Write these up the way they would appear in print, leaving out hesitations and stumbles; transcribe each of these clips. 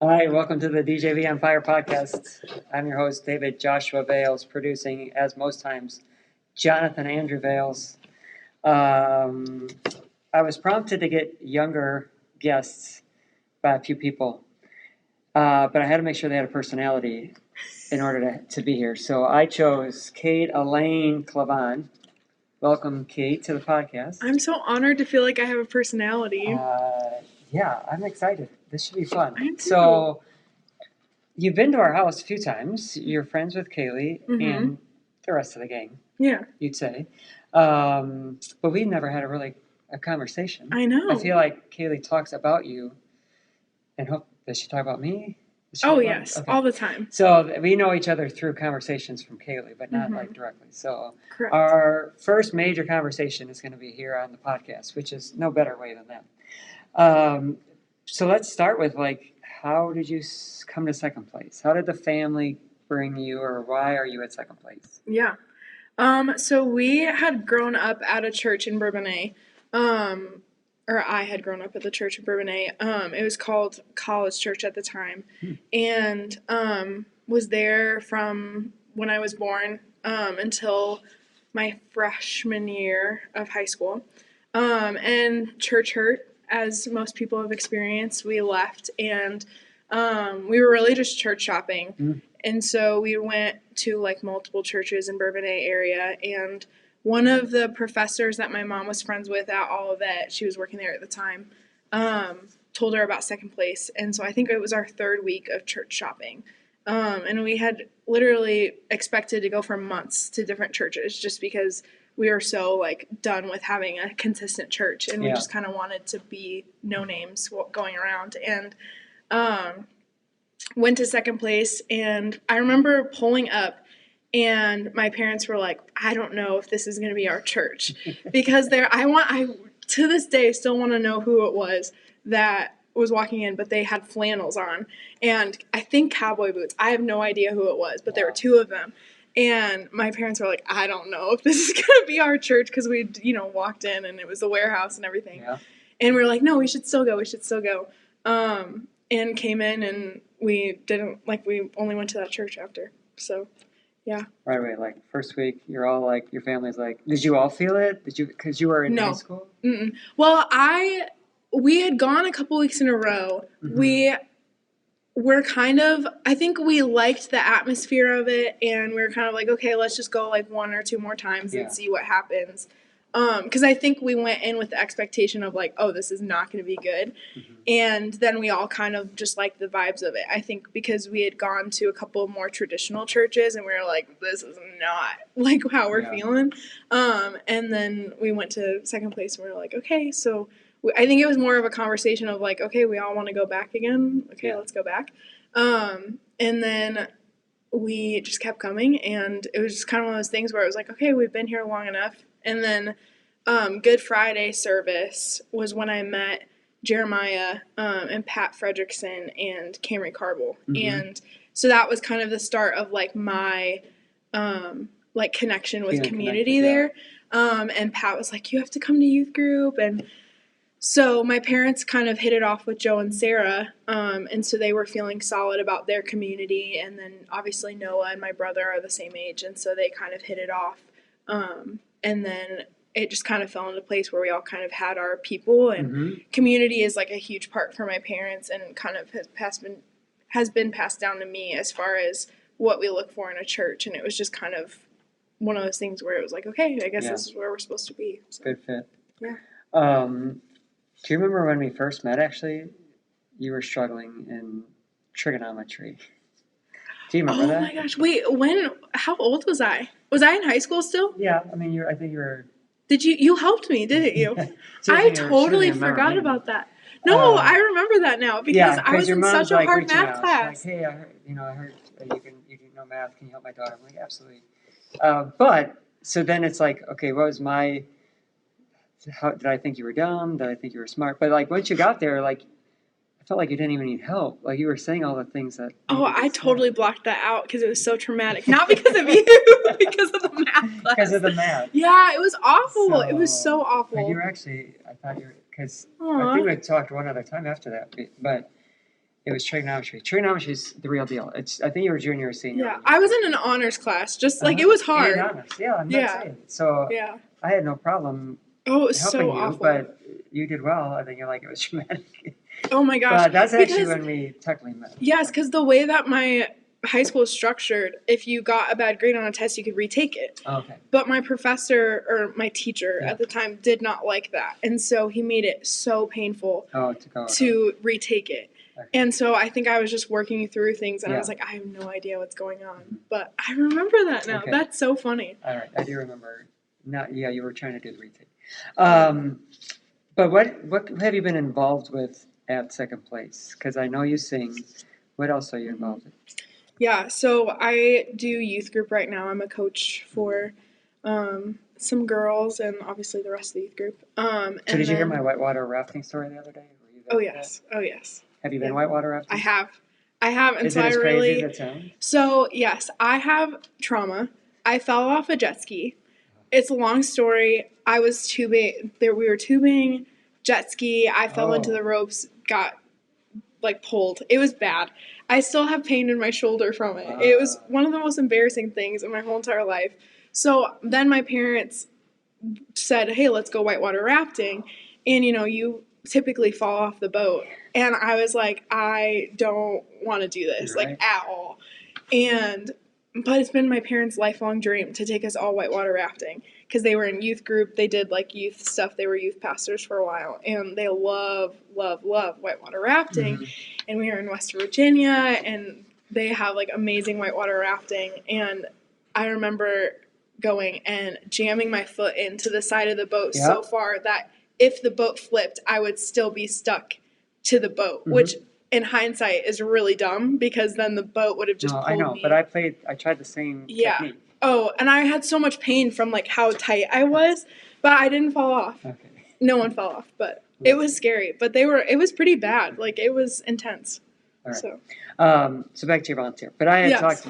Hi, welcome to the DJVonFire podcast. I'm your host, David Joshua Vales, producing, as most times, Jonathan Andrew Vales. I was prompted to get younger guests by a few people, but I had to make sure they had a personality in order to be here. So I chose Kate Elaine Klavohn. Welcome, Kate, to the podcast. I'm so honored to feel like I have a personality. Yeah, I'm excited. This should be fun. I am too. So, you've been to our house a few times. You're friends with Kaylee and the rest of the gang, Yeah, you'd say. But we never had a conversation. I know. I feel like Kaylee talks about you. And does she talk about me? Oh, yes, Okay. all the time. So we know each other through conversations from Kaylee, but not like directly. So Correct. our first major conversation is going to be here on the podcast, which is no better way than that. So let's start with how did you come to second place? How did the family bring you, or why are you at second place? Yeah. So we had grown up at a church in Bourbonnais. Or I had grown up at the church in Bourbonnais. It was called College Church at the time. And was there from when I was born until my freshman year of high school. And church hurt, as most people have experienced. We left, and we were really just church shopping. And so we went to multiple churches in Bourbonnais area, and one of the professors that my mom was friends with at Olivet, she was working there at the time, told her about second place. And so I think it was our third week of church shopping. And we had literally expected to go for months to different churches just because we were so done with having a consistent church, and we just kind of wanted to be no names going around. And went to second place, and I remember pulling up, and my parents were like, I don't know if this is going to be our church, because I to this day still want to know who it was that was walking in, but they had flannels on, and I think cowboy boots. I have no idea who it was, but there were two of them. And my parents were like, I don't know if this is going to be our church, because we, walked in and it was the warehouse and everything. Yeah. And we were like, no, we should still go. And came in, and we only went to that church after. So, yeah. Right away, first week, you're all your family's did you all feel it? Did you, because you were in high school? Mm-mm. Well, we had gone a couple weeks in a row. We were I think we liked the atmosphere of it, and we were kind of okay, let's just go one or two more times and see what happens. Because I think we went in with the expectation of oh, this is not going to be good. And then we all kind of just liked the vibes of it. I think because we had gone to a couple more traditional churches, and we were like, this is not how we're feeling. And then we went to second place, and we were like, okay, so I think it was more of a conversation of okay, we all want to go back again. Okay, let's go back. And then we just kept coming, and it was just kind of one of those things where it was okay, we've been here long enough. And then Good Friday service was when I met Jeremiah and Pat Fredrickson and Camry Carble. And so that was kind of the start of my connection with community there. And Pat was like, you have to come to youth group. And so my parents kind of hit it off with Joe and Sarah, and so they were feeling solid about their community. And then obviously Noah and my brother are the same age, and so they kind of hit it off. And then it just kind of fell into place where we all kind of had our people, and community is a huge part for my parents, and kind of has been passed down to me as far as what we look for in a church. And it was just kind of one of those things where it was okay, I guess this is where we're supposed to be. So. Good fit. Yeah. Do you remember when we first met, actually? You were struggling in trigonometry. Do you remember that? Oh my gosh. Wait, how old was I? Was I in high school still? Yeah, I mean, I think you were... You helped me, didn't you? I totally forgot about that. No, I remember that now, because I was in such a hard math class. Hey, I heard you do know math. Can you help my daughter? I'm like, absolutely. But, so then it's okay, what was did I think you were dumb? Did I think you were smart? But once you got there, I felt like you didn't even need help. You were saying all the things that... Oh, I totally blocked that out because it was so traumatic. Not because of you, because of the math class. Because of the math. Yeah, it was awful. It was so awful. You were actually, I thought you were, because I think we talked one other time after that. But It was trigonometry. Trigonometry is the real deal. I think you were junior or senior. Yeah, I was in an honors class. Just like it was And hard. honors, yeah, I'm Yeah. not saying. So Yeah. I had no problem Oh, it was helping so you, awful. but you did well. I think you're like, it was traumatic. Oh my gosh. But that's actually Because- when we technically met. Yes, because the way that my high school is structured, if you got a bad grade on a test, you could retake it. Okay. But my professor or my teacher Yeah. at the time did not like that. And so he made it so painful to retake it. Okay. And so I think I was just working through things and I Yeah. was like, I have no idea what's going on. But I remember that now. Okay. That's so funny. All right, I do remember. You were trying to do the retake. But what have you been involved with at second place? Because I know you sing. What else are you involved in? Yeah, so I do youth group right now. I'm a coach for some girls and obviously the rest of the youth group. So did you hear my whitewater rafting story the other day? Were you there Oh for yes. Oh yes. that? Have you been Yeah. whitewater rafting? I have, and Is so it as I crazy really. as it sounds? So yes, I have trauma. I fell off a jet ski. It's a long story. I was tubing. We were tubing, jet ski. I fell into the ropes. Got like pulled. It was bad. I still have pain in my shoulder from it. It was one of the most embarrassing things in my whole entire life. So then my parents said, "Hey, let's go whitewater rafting," and you typically fall off the boat. And I was like, I don't want to do this, Right. like at all. But it's been my parents' lifelong dream to take us all whitewater rafting because they were in youth group. They did like youth stuff. They were youth pastors for a while, and they love whitewater rafting. Mhm. And we were in West Virginia, and they have like amazing whitewater rafting. And I remember going and jamming my foot into the side of the boat so far that if the boat flipped, I would still be stuck to the boat, which in hindsight is really dumb because then the boat would have just pulled I know, me. but I tried the same technique. Oh, and I had so much pain from like how tight I was, but I didn't fall off. Okay. No one fell off, but it was scary. But it was pretty bad. Like it was intense. All right. So So back to your volunteer. But I had Yes.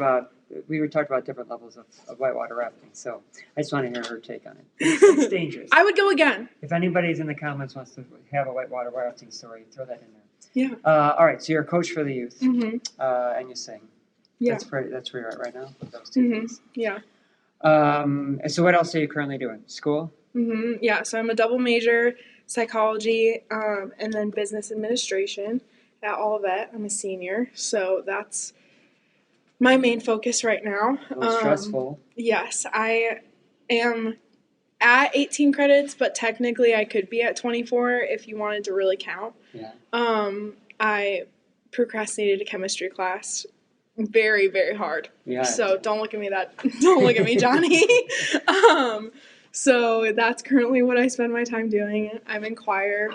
we were talking about different levels of whitewater rafting. So I just want to hear her take on it. It's dangerous. I would go again. If anybody's in the comments wants to have a whitewater rafting story, throw that in there. Yeah. All right. So you're a coach for the youth, Mhm. and you sing. Yeah. That's where you're at right now with those two Mhm. things. Yeah. And so what else are you currently doing? School? Yeah. So I'm a double major, psychology, and then business administration at Olivet. I'm a senior, so that's my main focus right now. A little stressful. Yes, I am at 18 credits, but technically I could be at 24 if you wanted to really count. Yeah. I procrastinated a chemistry class very, very hard. Yeah. So don't look at me don't look at me, Johnny. So that's currently what I spend my time doing. I'm in choir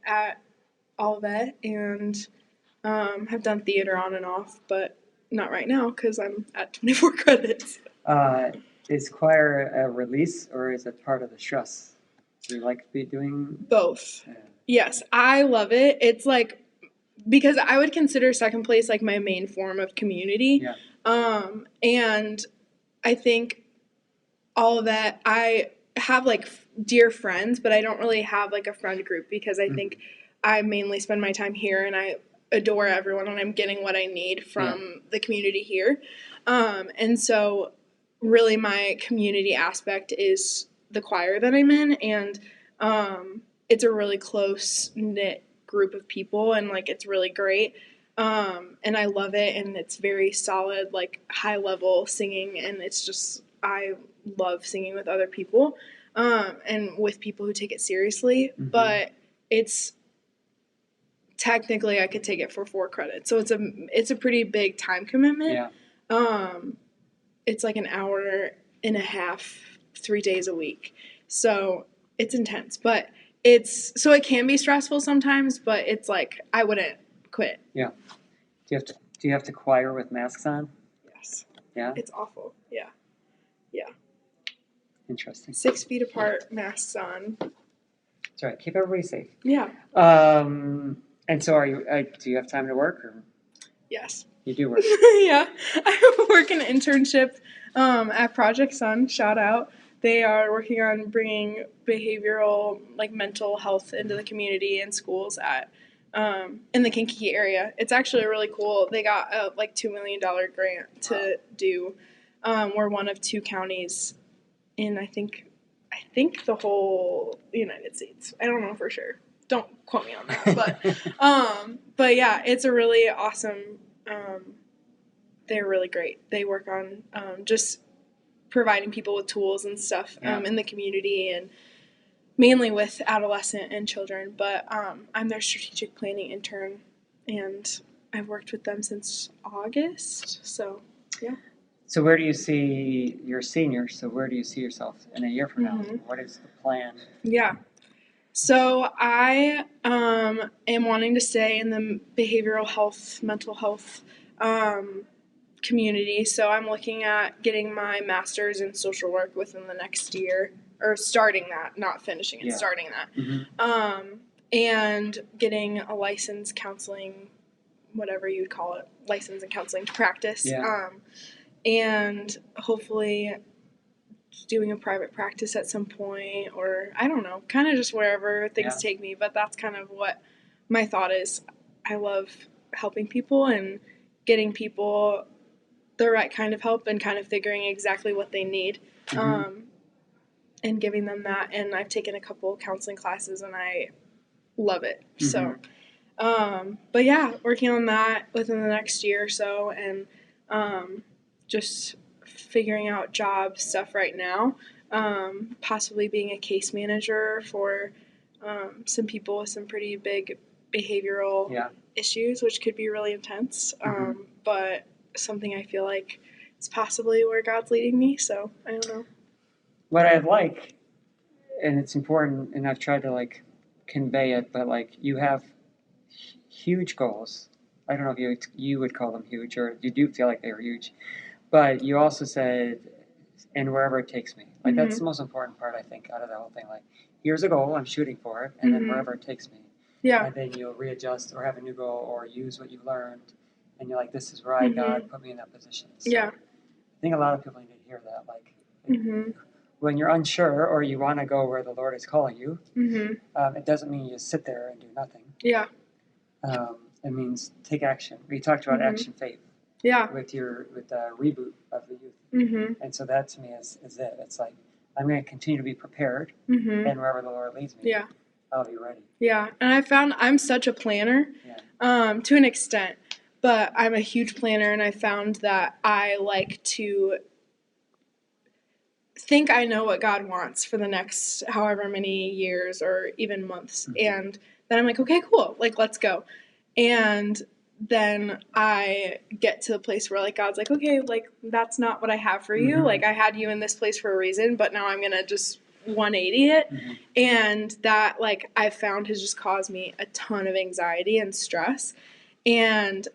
at Olivet and have done theater on and off, but not right now because I'm at 24 credits. Is choir a release or is it part of the stress? Do you like doing Both. Yes, I love it. It's like, because I would consider second place like my main form of community. Yeah. And I think all of that, I have like dear friends, but I don't really have like a friend group because I think I mainly spend my time here and I adore everyone and I'm getting what I need from the community here. And so really my community aspect is the choir that I'm in, and it's a really close knit group of people and like it's really great. And I love it, and it's very solid, like high level singing, and it's just I love singing with other people and with people who take it seriously. But it's technically I could take it for 4 credits, so it's a pretty big time commitment. It's like an hour and a half 3 days a week, so it's intense, but it can be stressful sometimes, but it's like I wouldn't quit. Yeah. Do you have to choir with masks on? Yes. Yeah. It's awful. Yeah. Interesting. 6 feet apart, masks on. That's right. Keep everybody safe. Yeah. And so do you have time to work or? Yes. You do work. Yeah. I work an internship at Project Sun. Shout out. They are working on bringing behavioral, like mental health into the community and schools at in the Kankakee area. It's actually really cool. They got a like $2 million grant to do. We're one of 2 counties in I think the whole United States. I don't know for sure. Don't quote me on that. But yeah, it's a really awesome. They're really great. They work on just providing people with tools and stuff in the community, and mainly with adolescent and children. But I'm their strategic planning intern, and I've worked with them since August. So yeah. So where do you see your seniors? So where do you see yourself in a year from now? Mm-hmm. What is the plan? Yeah. So I am wanting to stay in the behavioral health, mental health community. So I'm looking at getting my master's in social work within the next year, or starting that, not finishing it, starting that. Mm-hmm. And getting a license counseling, whatever you'd call it, license in counseling to practice. Yeah. And hopefully doing a private practice at some point, or I don't know, kind of just wherever things take me. But that's kind of what my thought is. I love helping people and getting people the right kind of help and kind of figuring exactly what they need, and giving them that. And I've taken a couple counseling classes and I love it. So, but yeah, working on that within the next year or so, and just figuring out job stuff right now, possibly being a case manager for some people with some pretty big behavioral issues, which could be really intense, but something I feel like it's possibly where God's leading me, so I don't know. What I like, and it's important, and I've tried to like convey it, but like you have huge goals. I don't know if you would call them huge, or you do feel like they were huge, but you also said, and wherever it takes me. Like that's the most important part, I think, out of the whole thing. Like, here's a goal, I'm shooting for it, and then wherever it takes me. Yeah. And then you'll readjust or have a new goal or use what you've learned, and you're like, this is right, God put me in that position. So I think a lot of people need to hear that. Like, when you're unsure or you want to go where the Lord is calling you, it doesn't mean you just sit there and do nothing. Yeah. It means take action. We talked about action faith. Yeah. With the reboot of the youth. And so that to me is it. It's like, I'm going to continue to be prepared, and wherever the Lord leads me, I'll be ready. Yeah, and I found I'm such a planner, to an extent, but I'm a huge planner, and I found that I like to think I know what God wants for the next however many years or even months, and then I'm like, okay, cool, like, let's go. And then I get to the place where, like, God's like, okay, like, that's not what I have for you. Like, I had you in this place for a reason, but now I'm going to just 180 it. And that, like, I've found has just caused me a ton of anxiety and stress, and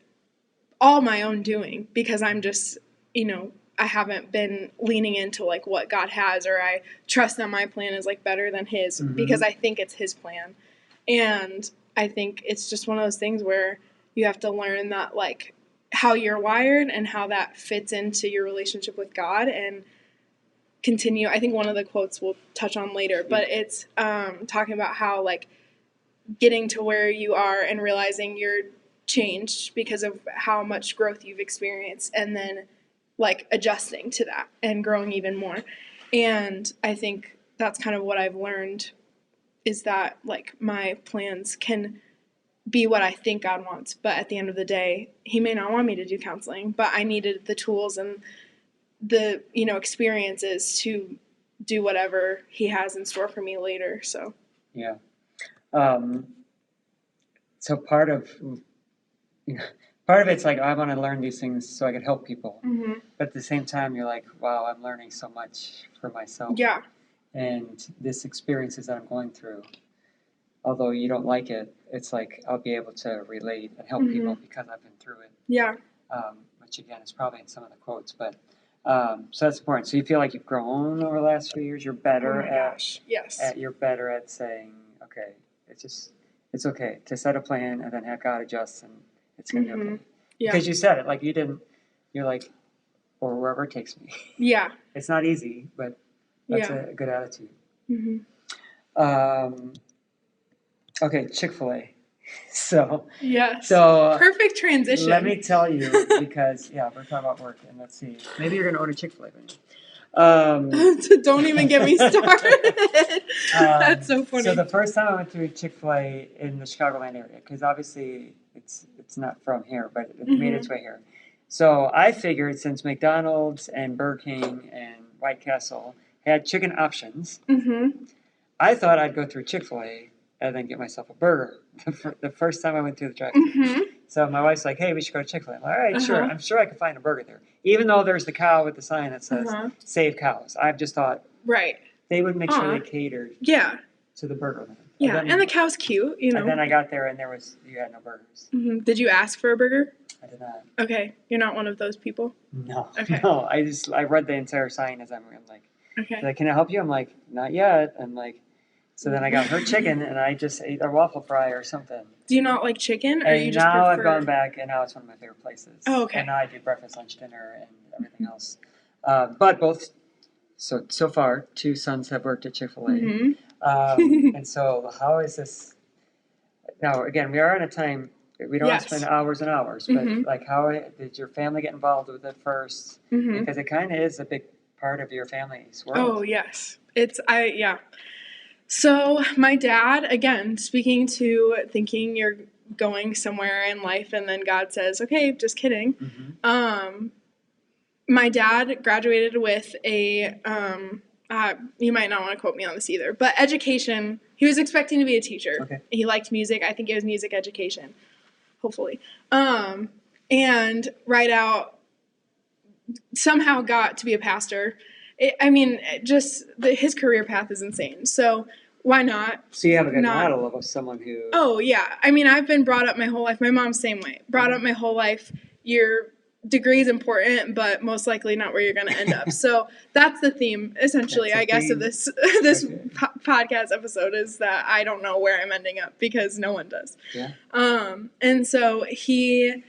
all my own doing, because I'm just, I haven't been leaning into, like, what God has, or I trust that my plan is, like, better than his, because I think it's his plan. And I think it's just one of those things where you have to learn that, like, how you're wired and how that fits into your relationship with God, and continue. I think one of the quotes we'll touch on later, but it's talking about how, like, getting to where you are and realizing you're changed because of how much growth you've experienced, and then, like, adjusting to that and growing even more. And I think that's kind of what I've learned, is that, like, my plans can be what I think God wants, but at the end of the day, he may not want me to do counseling, but I needed the tools and the, experiences to do whatever he has in store for me later. So so part of it's like, I want to learn these things so I can help people, but at the same time you're like, wow, I'm learning so much for myself, and this experiences that I'm going through, although you don't like it, it's like I'll be able to relate and help people because I've been through it. Which again is probably in some of the quotes, but so that's important. So you feel like you've grown over the last few years. You're better you're better at saying, okay, it's okay to set a plan and then have God adjust, and it's gonna be okay. Because you said it, like, you're like, or wherever it takes me. It's not easy, but that's a good attitude. Okay, Chick-fil-A. So, Yes. so Perfect transition. let me tell you, because, we're talking about work, and let's see. Maybe you're going to order Chick-fil-A. Don't even get me started. That's so funny. So the first time I went to Chick-fil-A in the Chicagoland area, because obviously it's not from here, but it made its way here. So I figured since McDonald's and Burger King and White Castle had chicken options, I thought I'd go through Chick-fil-A and then get myself a burger the first time I went through the drive-thru. So my wife's like, hey, we should go to Chick-fil-A. I'm like, all right, sure. I'm sure I can find a burger there. Even though there's the cow with the sign that says, save cows. I've just thought they would make sure they catered to the burger. Yeah, and the cow's cute, you know. And then I got there and you had no burgers. Did you ask for a burger? I did not. Okay, you're not one of those people? No. Okay. No, I read the entire sign as I'm like, okay. Can I help you? I'm like, not yet. I'm like, so then I got her chicken and I just ate a waffle fry or something. Do you not like chicken, or and you just now prefer... I've gone back and now it's one of my favorite places. Oh, okay. And now I do breakfast, lunch, dinner, and everything else. But both, so far, 2 sons have worked at Chick-fil-A. And so how is this? Now, again, we are on a time, we don't want to spend hours and hours, but like how did your family get involved with it first? Because it kind of is a big part of your family's world. Oh, yes. So my dad, again, speaking to thinking you're going somewhere in life and then God says, okay, just kidding. My dad graduated with a, you might not want to quote me on this either, but education. He was expecting to be a teacher. Okay. He liked music. I think it was music education, hopefully. And right out, somehow got to be a pastor. His career path is insane. So why not? So you have a good model of someone who... Oh, yeah. I mean, I've been brought up my whole life. My mom's same way. Brought up my whole life. Your degree is important, but most likely not where you're going to end up. So that's the theme, essentially, I guess, of this podcast episode is that I don't know where I'm ending up because no one does. Yeah. And so he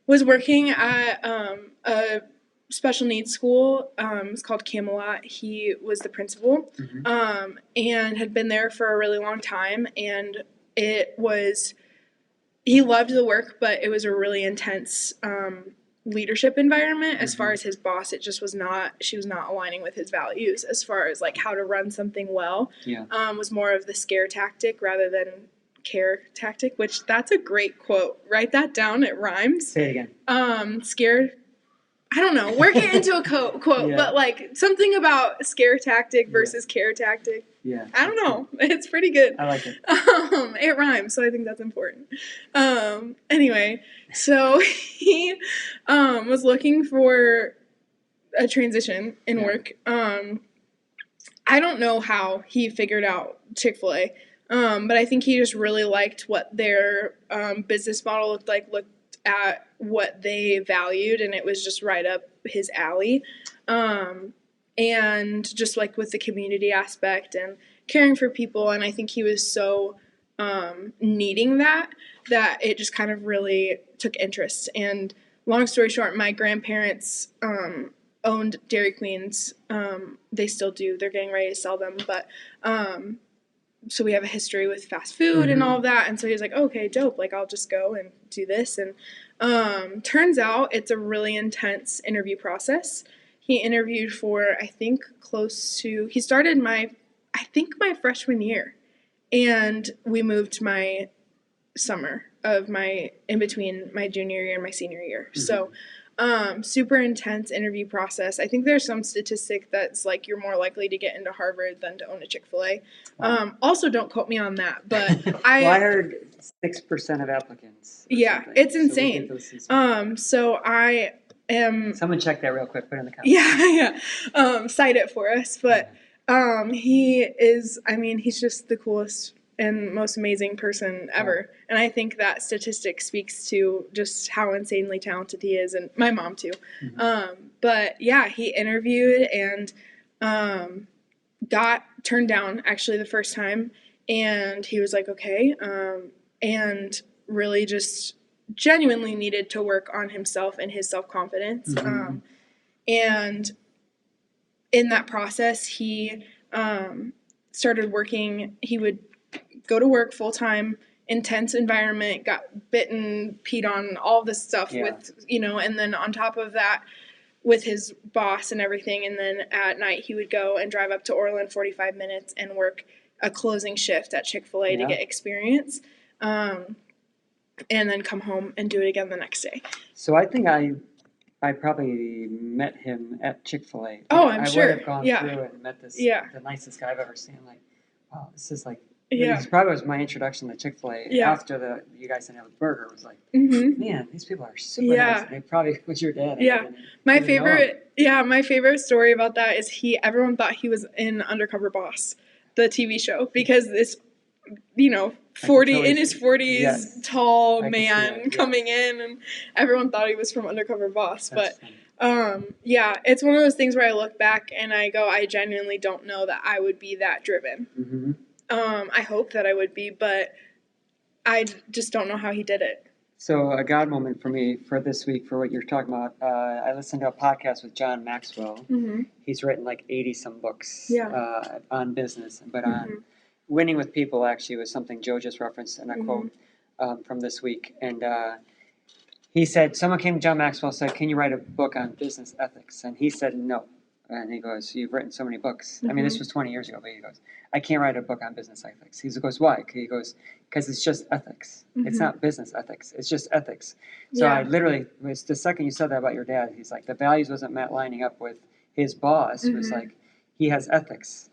was working at a special needs school. It's called Camelot. He was the principal and had been there for a really long time. And he loved the work, but it was a really intense leadership environment as far as his boss. It just she was not aligning with his values as far as like how to run something well. Was more of the scare tactic rather than care tactic, which that's a great quote. Write that down. It rhymes. Say it again. Scare. I don't know. Work it into a quote, but like something about scare tactic versus care tactic. Yeah. I don't know. It's pretty good. I like it. It rhymes, so I think that's important. Anyway, so he was looking for a transition in work. I don't know how he figured out Chick-fil-A, but I think he just really liked what their business model looked like, looked at what they valued, and it was just right up his alley. And just like with the community aspect and caring for people, and I think he was so needing that it just kind of really took interest. And long story short, my grandparents owned Dairy Queens. They still do. They're getting ready to sell them, but so we have a history with fast food and all of that. And so he was like, okay, dope. Like, I'll just go and do this. And turns out it's a really intense interview process. He interviewed for, I think, he started my freshman year. And we moved my summer in between my junior year and my senior year. So super intense interview process. I think there's some statistic that's like you're more likely to get into Harvard than to own a Chick-fil-A. Wow. Also, don't quote me on that, but I heard 6% of applicants. Yeah, something. It's insane. So I am. Someone check that real quick. Put it in the comments. Yeah. Cite it for us, but he is. I mean, he's just the coolest and most amazing person ever. And I think that statistic speaks to just how insanely talented he is, and my mom too. But yeah, he interviewed and got turned down actually the first time, and he was like, okay, and really just genuinely needed to work on himself and his self-confidence. And in that process, he started working. He would go to work full-time intense environment, got bitten, peed on, all this stuff with, and then on top of that, with his boss and everything. And then at night he would go and drive up to Orland 45 minutes and work a closing shift at Chick-fil-A to get experience. And then come home and do it again the next day. So I think I probably met him at Chick-fil-A. Oh, I'm sure. I would have gone through and met this the nicest guy I've ever seen. Like, wow, this is like, this probably was my introduction to Chick-fil-A after you guys didn't have a burger. It was like, man, these people are super nice. And they probably was your dad. My favorite story about that is everyone thought he was in Undercover Boss, the TV show, because this, 40 in his 40s tall man coming in, and everyone thought he was from Undercover Boss. That's funny. It's one of those things where I look back and I go, I genuinely don't know that I would be that driven. I hope that I would be, but I just don't know how he did it. So a God moment for me for this week, for what you're talking about, I listened to a podcast with John Maxwell. He's written like 80-some books on business, but on winning with people actually was something Joe just referenced in a quote from this week. And he said, someone came to John Maxwell and said, can you write a book on business ethics? And he said, no. And he goes, you've written so many books. I mean, this was 20 years ago, but he goes, I can't write a book on business ethics. He goes, why? He goes, because it's just ethics. It's not business ethics. It's just ethics. So I literally, was the second you said that about your dad, he's like, the values wasn't lining up with his boss. It was like, he has ethics.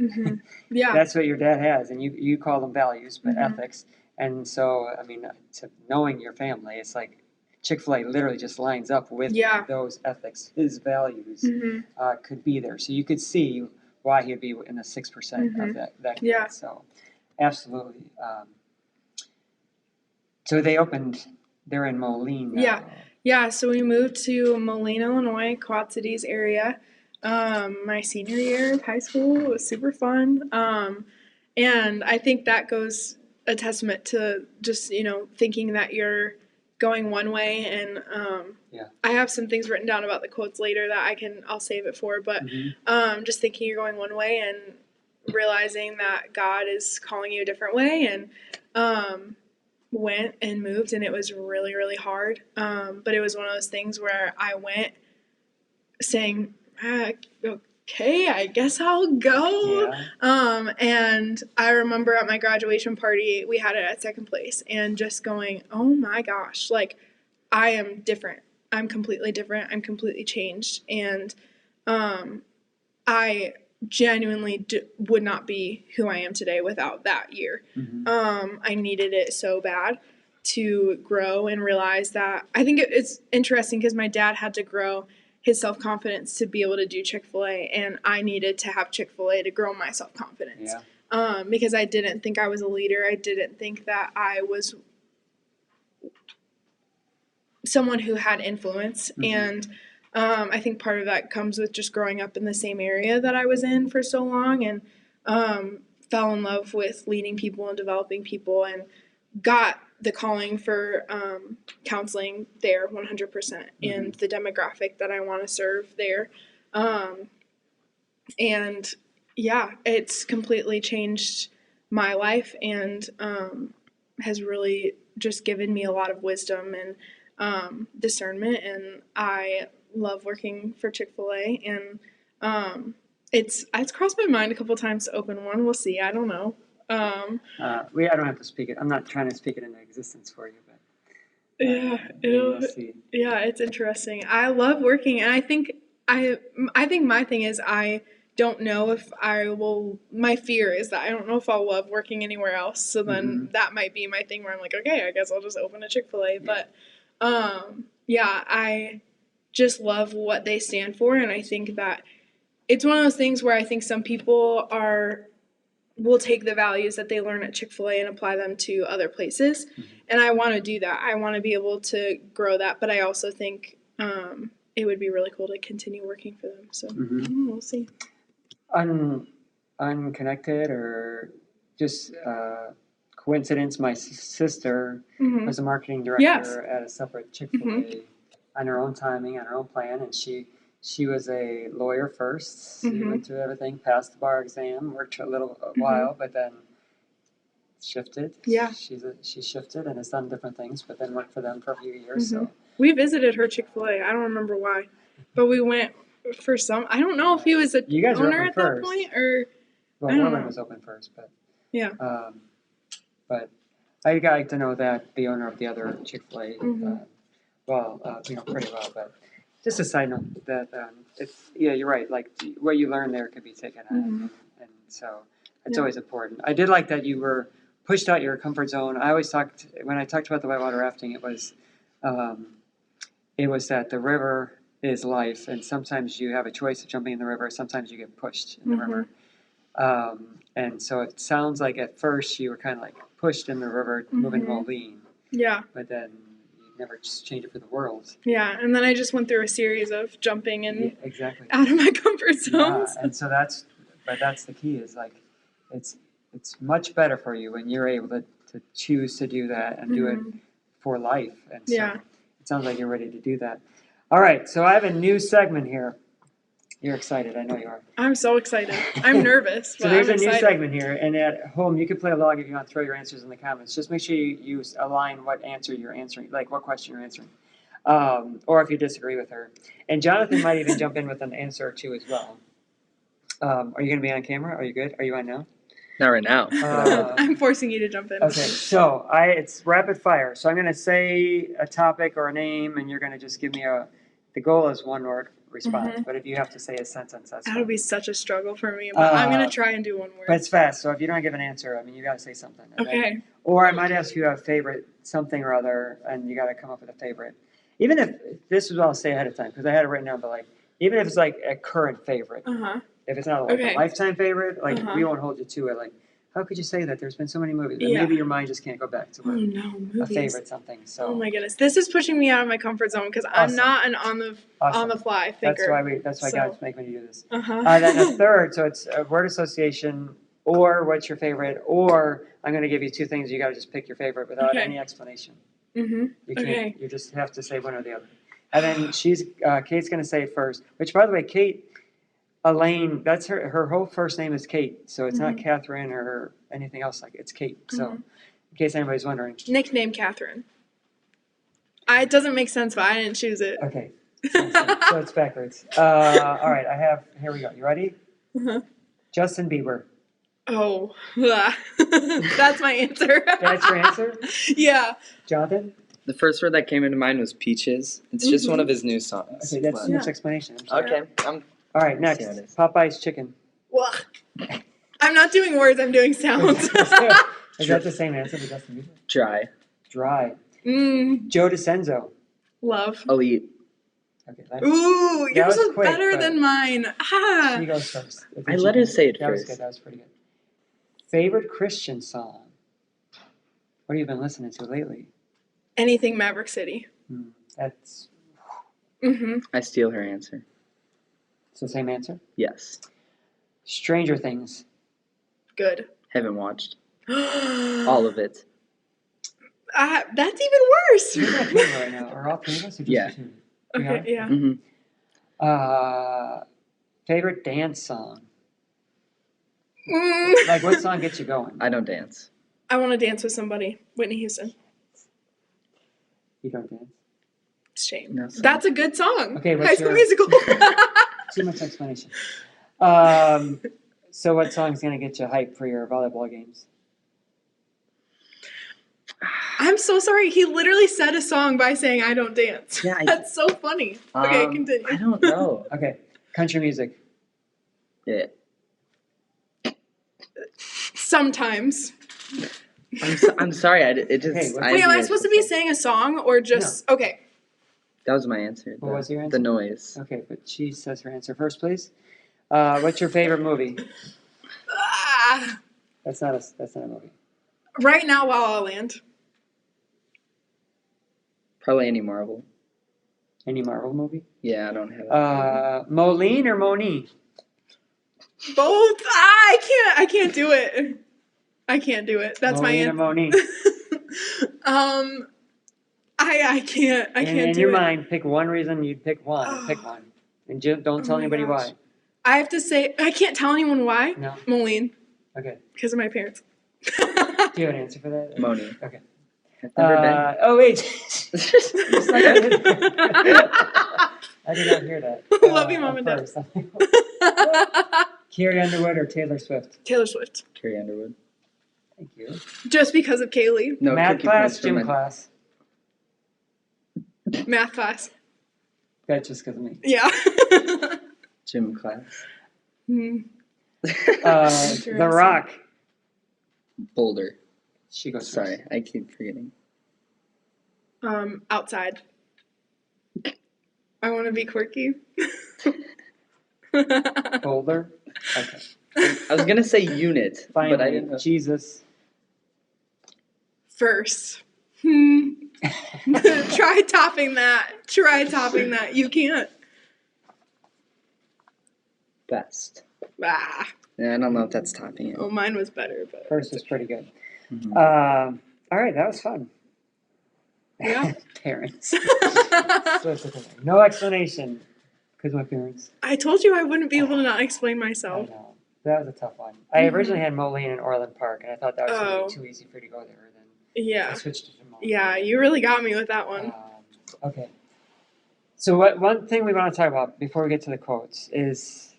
That's what your dad has. And you call them values, but ethics. And so, I mean, knowing your family, it's like, Chick-fil-A literally just lines up with those ethics. His values could be there. So you could see why he'd be in the 6% of that grade. So absolutely. So they're in Moline now. Yeah, so we moved to Moline, Illinois, Quad Cities area. My senior year of high school. It was super fun. And I think that goes a testament to just, thinking that you're going one way, and I have some things written down about the quotes later that I'll save it for, but just thinking you're going one way and realizing that God is calling you a different way, and went and moved, and it was really, really hard, but it was one of those things where I went saying, okay, I guess I'll go. And I remember at my graduation party, we had it at second place, and just going, oh my gosh, like, I am different. I'm completely different. I'm completely changed. And I genuinely would not be who I am today without that year. I needed it so bad to grow and realize that. I think it's interesting because my dad had to grow his self-confidence to be able to do Chick-fil-A, and I needed to have Chick-fil-A to grow my self-confidence. Because I didn't think I was a leader. I didn't think that I was someone who had influence. And I think part of that comes with just growing up in the same area that I was in for so long, and fell in love with leading people and developing people, and got the calling for counseling there 100% and the demographic that I want to serve there. And it's completely changed my life, and has really just given me a lot of wisdom and discernment. And I love working for Chick-fil-A, and it's crossed my mind a couple times to open one. We'll see. I don't know. I don't have to speak it. I'm not trying to speak it into existence for you, but we'll see. It's interesting. I love working, and I think my thing is I don't know if I will. My fear is that I don't know if I'll love working anywhere else. So then that might be my thing where I'm like, okay, I guess I'll just open a Chick-fil-A. But I just love what they stand for, and I think that it's one of those things where I think some people will take the values that they learn at Chick-fil-A and apply them to other places. And I want to do that. I want to be able to grow that. But I also think it would be really cool to continue working for them. So we'll see. Unconnected or just coincidence, my sister was a marketing director at a separate Chick-fil-A on her own timing, on her own plan. And she was a lawyer first. She went through everything, passed the bar exam, worked for a little while, but then shifted. Yeah. She shifted and has done different things, but then worked for them for a few years. So We visited her Chick-fil-A. I don't remember why, but we went for some. I don't know if he was a you guys were owner open at first. that point or. Well, I don't Orland know. was open first, but Yeah. but I got to know that the owner of the other Chick-fil-A, pretty well. But just a side note that you're right. Like what you learn there could be taken out, and so it's always important. I did like that you were pushed out your comfort zone. I always when I talked about the whitewater rafting, it was that the river is life, and sometimes you have a choice of jumping in the river. Sometimes you get pushed in the river. And so it sounds like at first you were kind of like pushed in the river, moving Moline. Yeah. But then you never just change it for the world. Yeah, and then I just went through a series of jumping and exactly out of my comfort zones. Yeah, and so that's the key is like it's much better for you when you're able to choose to do that and do it for life. And so it sounds like you're ready to do that. All right, so I have a new segment here. You're excited. I know you are. I'm so excited. I'm nervous. So there's a new segment here, and at home you can play along if you want to throw your answers in the comments. Just make sure you align what answer you're answering, like what question you're answering, or if you disagree with her. And Jonathan might even jump in with an answer or two as well. Are you going to be on camera? Are you good? Are you on now? Not right now. I'm forcing you to jump in. Okay, so it's rapid fire. So I'm going to say a topic or a name, and you're going to just give me the goal is one word response, but if you have to say a sentence, that's that'll be such a struggle for me, but I'm going to try and do one word. But it's fast, so if you don't give an answer, I mean, you got to say something. Okay. Or I might ask you a favorite something or other, and you got to come up with a favorite. Even if, this is what I'll say ahead of time, because I had it written down, but like, even if it's like a current favorite, if it's not like a lifetime favorite, like we won't hold you to it, like, how could you say that? There's been so many movies. And maybe your mind just can't go back to a favorite something. So. Oh my goodness. This is pushing me out of my comfort zone because I'm not an on the fly thinker. That's why God's making me do this. Then a third, so it's a word association or what's your favorite, or I'm going to give you two things. You got to just pick your favorite without any explanation. You can't. You just have to say one or the other. And then Kate's going to say it first, which by the way, Elaine, that's her whole first name is Kate, so it's not Catherine or anything else like it. It's Kate. So, in case anybody's wondering. Nickname Catherine. It doesn't make sense, but I didn't choose it. Okay. So it's backwards. All right, here we go. You ready? Justin Bieber. Oh, that's my answer. That's your answer? Yeah. Jonathan? The first word that came into mind was Peaches. It's just one of his new songs. Okay, that's too much explanation. Okay. All right, next. Popeye's chicken. Well, I'm not doing words, I'm doing sounds. Is that the same answer for Justin Bieber? Dry. Joe DeCenzo. Love. Elite. Okay, ooh, yours was better than mine. She goes first. I let her say it that first. Was good. That was pretty good. Favorite Christian song? What have you been listening to lately? Anything Maverick City. That's... I steal her answer. It's the same answer? Yes. Stranger Things. Good. Haven't watched. All of it. That's even worse. You're not favorite right now. Are all three of us? Or just two? Okay, yeah. Favorite dance song? Like, what song gets you going? I don't dance. I want to dance with somebody. Whitney Houston. You don't dance? Shame. No, that's a good song. Okay, High School Musical. Too much explanation. So what song's going to get you hyped for your volleyball games? I'm so sorry. He literally said a song by saying I don't dance. Yeah, that's so funny. Okay, continue. I don't know. Okay, country music. Yeah. Sometimes. I'm sorry. It just. Wait, am I supposed to be saying a song or just okay? That was my answer. What was your answer? The noise. Okay, but she says her answer first, please. What's your favorite movie? That's not a movie. Right now, La La Land. Probably any Marvel. Any Marvel movie? Yeah, I don't have. Moline or Moni? Both. I can't do it. I can't do it. That's Moline my answer. I can't. I can't. In your mind, pick one reason you'd pick one. Pick one, and don't tell anybody why. I have to say I can't tell anyone why. No. Moline. Okay. Because of my parents. Do you have an answer for that? Moni. Okay. I've never been. Oh wait. I did not hear that. Love you, Mom and Dad. first. Carrie Underwood or Taylor Swift? Taylor Swift. Carrie Underwood. Thank you. Just because of Kaylee. No, Math cookie class, points for gym my- class. Math class. That's just because of me. Yeah. Gym class. The Rock. Boulder. She goes Sorry, first. I keep forgetting. Outside. I want to be quirky. Boulder. Okay. I was gonna say unit, Finally, but I didn't know. Jesus. First. Try topping that. You can't. Best. Ah. Yeah, I don't know if that's topping it. Oh, mine was better, but First was pretty good. Mhm. All right, that was fun. Yeah. Parents. No explanation. Because my parents. I told you I wouldn't be able to not explain I myself. know. That was a tough one. I originally had Moline and Orland Park, and I thought that was going Oh. to be too easy for you to go there. Then I Yeah. switched it to Moline. Yeah, you really got me with that one. Okay. So one thing we want to talk about before we get to the quotes is,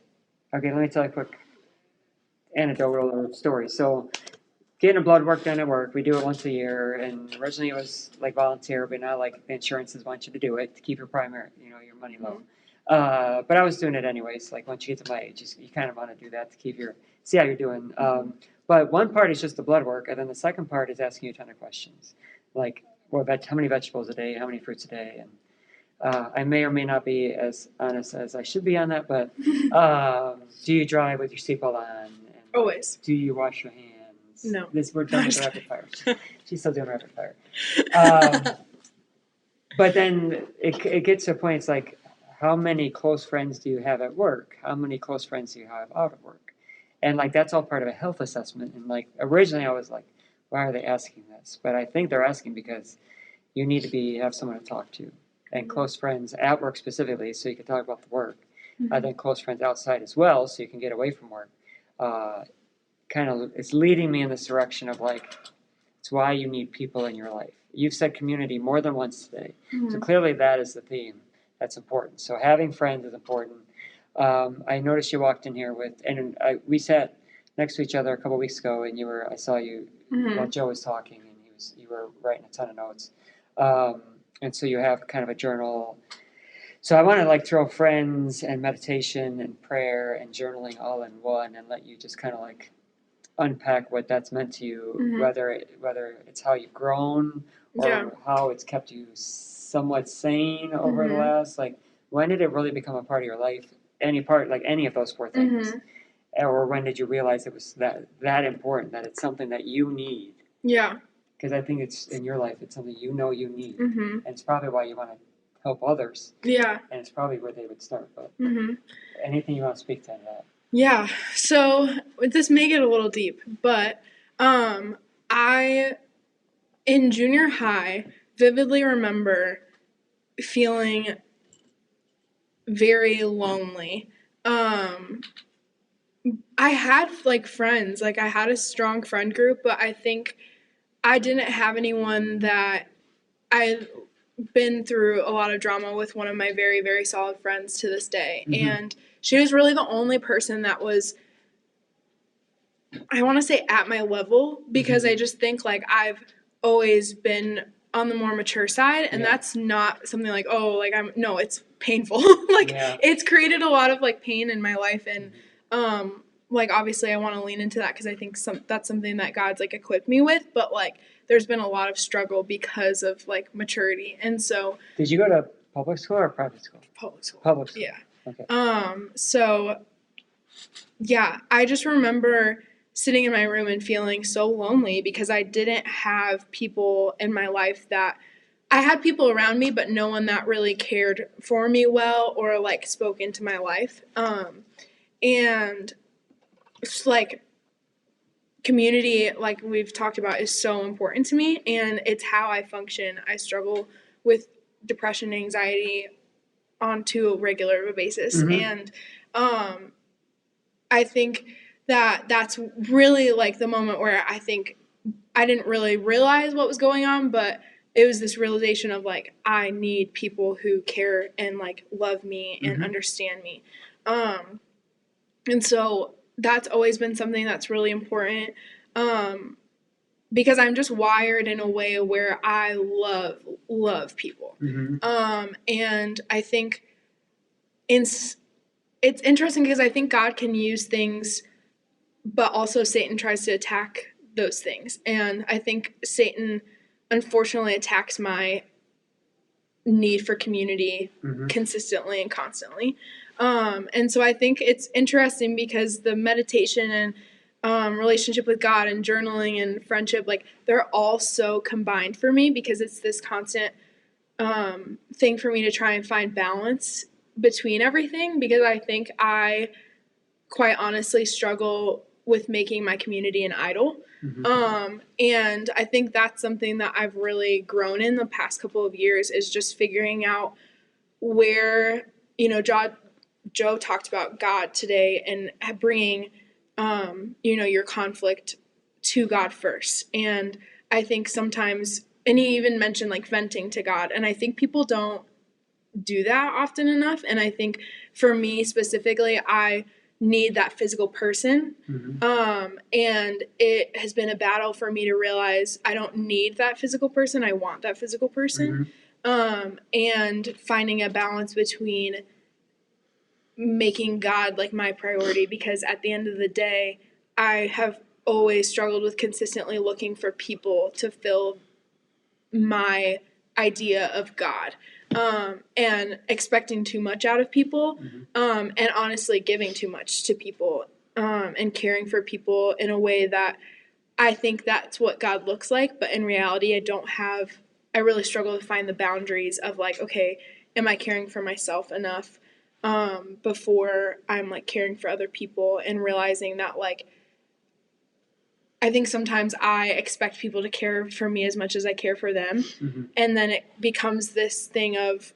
okay, let me tell you a quick anecdotal or story. So getting a blood work done at work, we do it once a year, and originally it was like volunteer, but now like the insurances want you to do it to keep your primary, your money low. But I was doing it anyways. Like once you get to my age, you kind of want to do that to see how you're doing. But one part is just the blood work, and then the second part is asking you a ton of questions, like how many vegetables a day, how many fruits a day, and I may or may not be as honest as I should be on that. But do you drive with your seatbelt on? And Always. do you wash your hands? No. We're done with the rapid fire. She's still doing rapid fire. But then it gets to a point. It's like, how many close friends do you have at work? How many close friends do you have out of work? And like that's all part of a health assessment. And like originally I was like, why are they asking this? But I think they're asking because you need to have someone to talk to, and close friends at work specifically, so you can talk about the work. Then close friends outside as well, so you can get away from work. It's leading me in this direction of like, it's why you need people in your life. You've said community more than once today, so clearly that is the theme. That's important. So having friends is important. I noticed you walked in here we sat next to each other a couple weeks ago, and I saw you while Joe was talking, and you were writing a ton of notes. And so you have kind of a journal. So I want to like throw friends and meditation and prayer and journaling all in one, and let you just kind of like unpack what that's meant to you, whether it's how you've grown or how it's kept you somewhat sane over the last, like, when did it really become a part of your life? Any of those four things, or when did you realize it was that important, that it's something that you need? Yeah. Because I think it's in your life, it's something you need, and it's probably why you want to help others. Yeah. And it's probably where they would start. But anything you want to speak to that? Yeah. So this may get a little deep, but I in junior high vividly remember feeling very lonely. I had like friends, like I had a strong friend group, but I think I didn't have anyone that I'd been through a lot of drama with one of my very, very solid friends to this day. And she was really the only person that was, I want to say, at my level, because I just think like I've always been on the more mature side, and that's not something like, no, it's painful. It's created a lot of like pain in my life, and like obviously I want to lean into that because I think that's something that God's like equipped me with, but like there's been a lot of struggle because of like maturity. And so did you go to public school or private school? Public school. Public school. Yeah. Okay. So yeah, I just remember sitting in my room and feeling so lonely because I didn't have people in my life that I had people around me, but no one that really cared for me well or like spoke into my life. And it's like community, like we've talked about, is so important to me, and it's how I function. I struggle with depression, anxiety on a regular basis. And I think that's really like the moment where I think I didn't really realize what was going on, but it was this realization of like, I need people who care and like love me and understand me. And so that's always been something that's really important. Because I'm just wired in a way where I love people. And I think it's interesting because I think God can use things, but also Satan tries to attack those things. And I think Satan unfortunately attacks my need for community consistently and constantly. And so I think it's interesting because the meditation and relationship with God and journaling and friendship, like they're all so combined for me because it's this constant thing for me to try and find balance between everything, because I think I quite honestly struggle with making my community an idol. And I think that's something that I've really grown in the past couple of years, is just figuring out where, you know, Joe talked about God today and bringing, you know, your conflict to God first. And I think sometimes, and he even mentioned like venting to God, and I think people don't do that often enough. And I think for me specifically, I need that physical person. And it has been a battle for me to realize I don't need that physical person. I want that physical person. And finding a balance between making God like my priority, because at the end of the day, I have always struggled with consistently looking for people to fill my idea of God, and expecting too much out of people, and honestly giving too much to people, and caring for people in a way that I think that's what God looks like, but in reality I really struggle to find the boundaries of like, okay, am I caring for myself enough before I'm like caring for other people, and realizing that like I think sometimes I expect people to care for me as much as I care for them. And then it becomes this thing of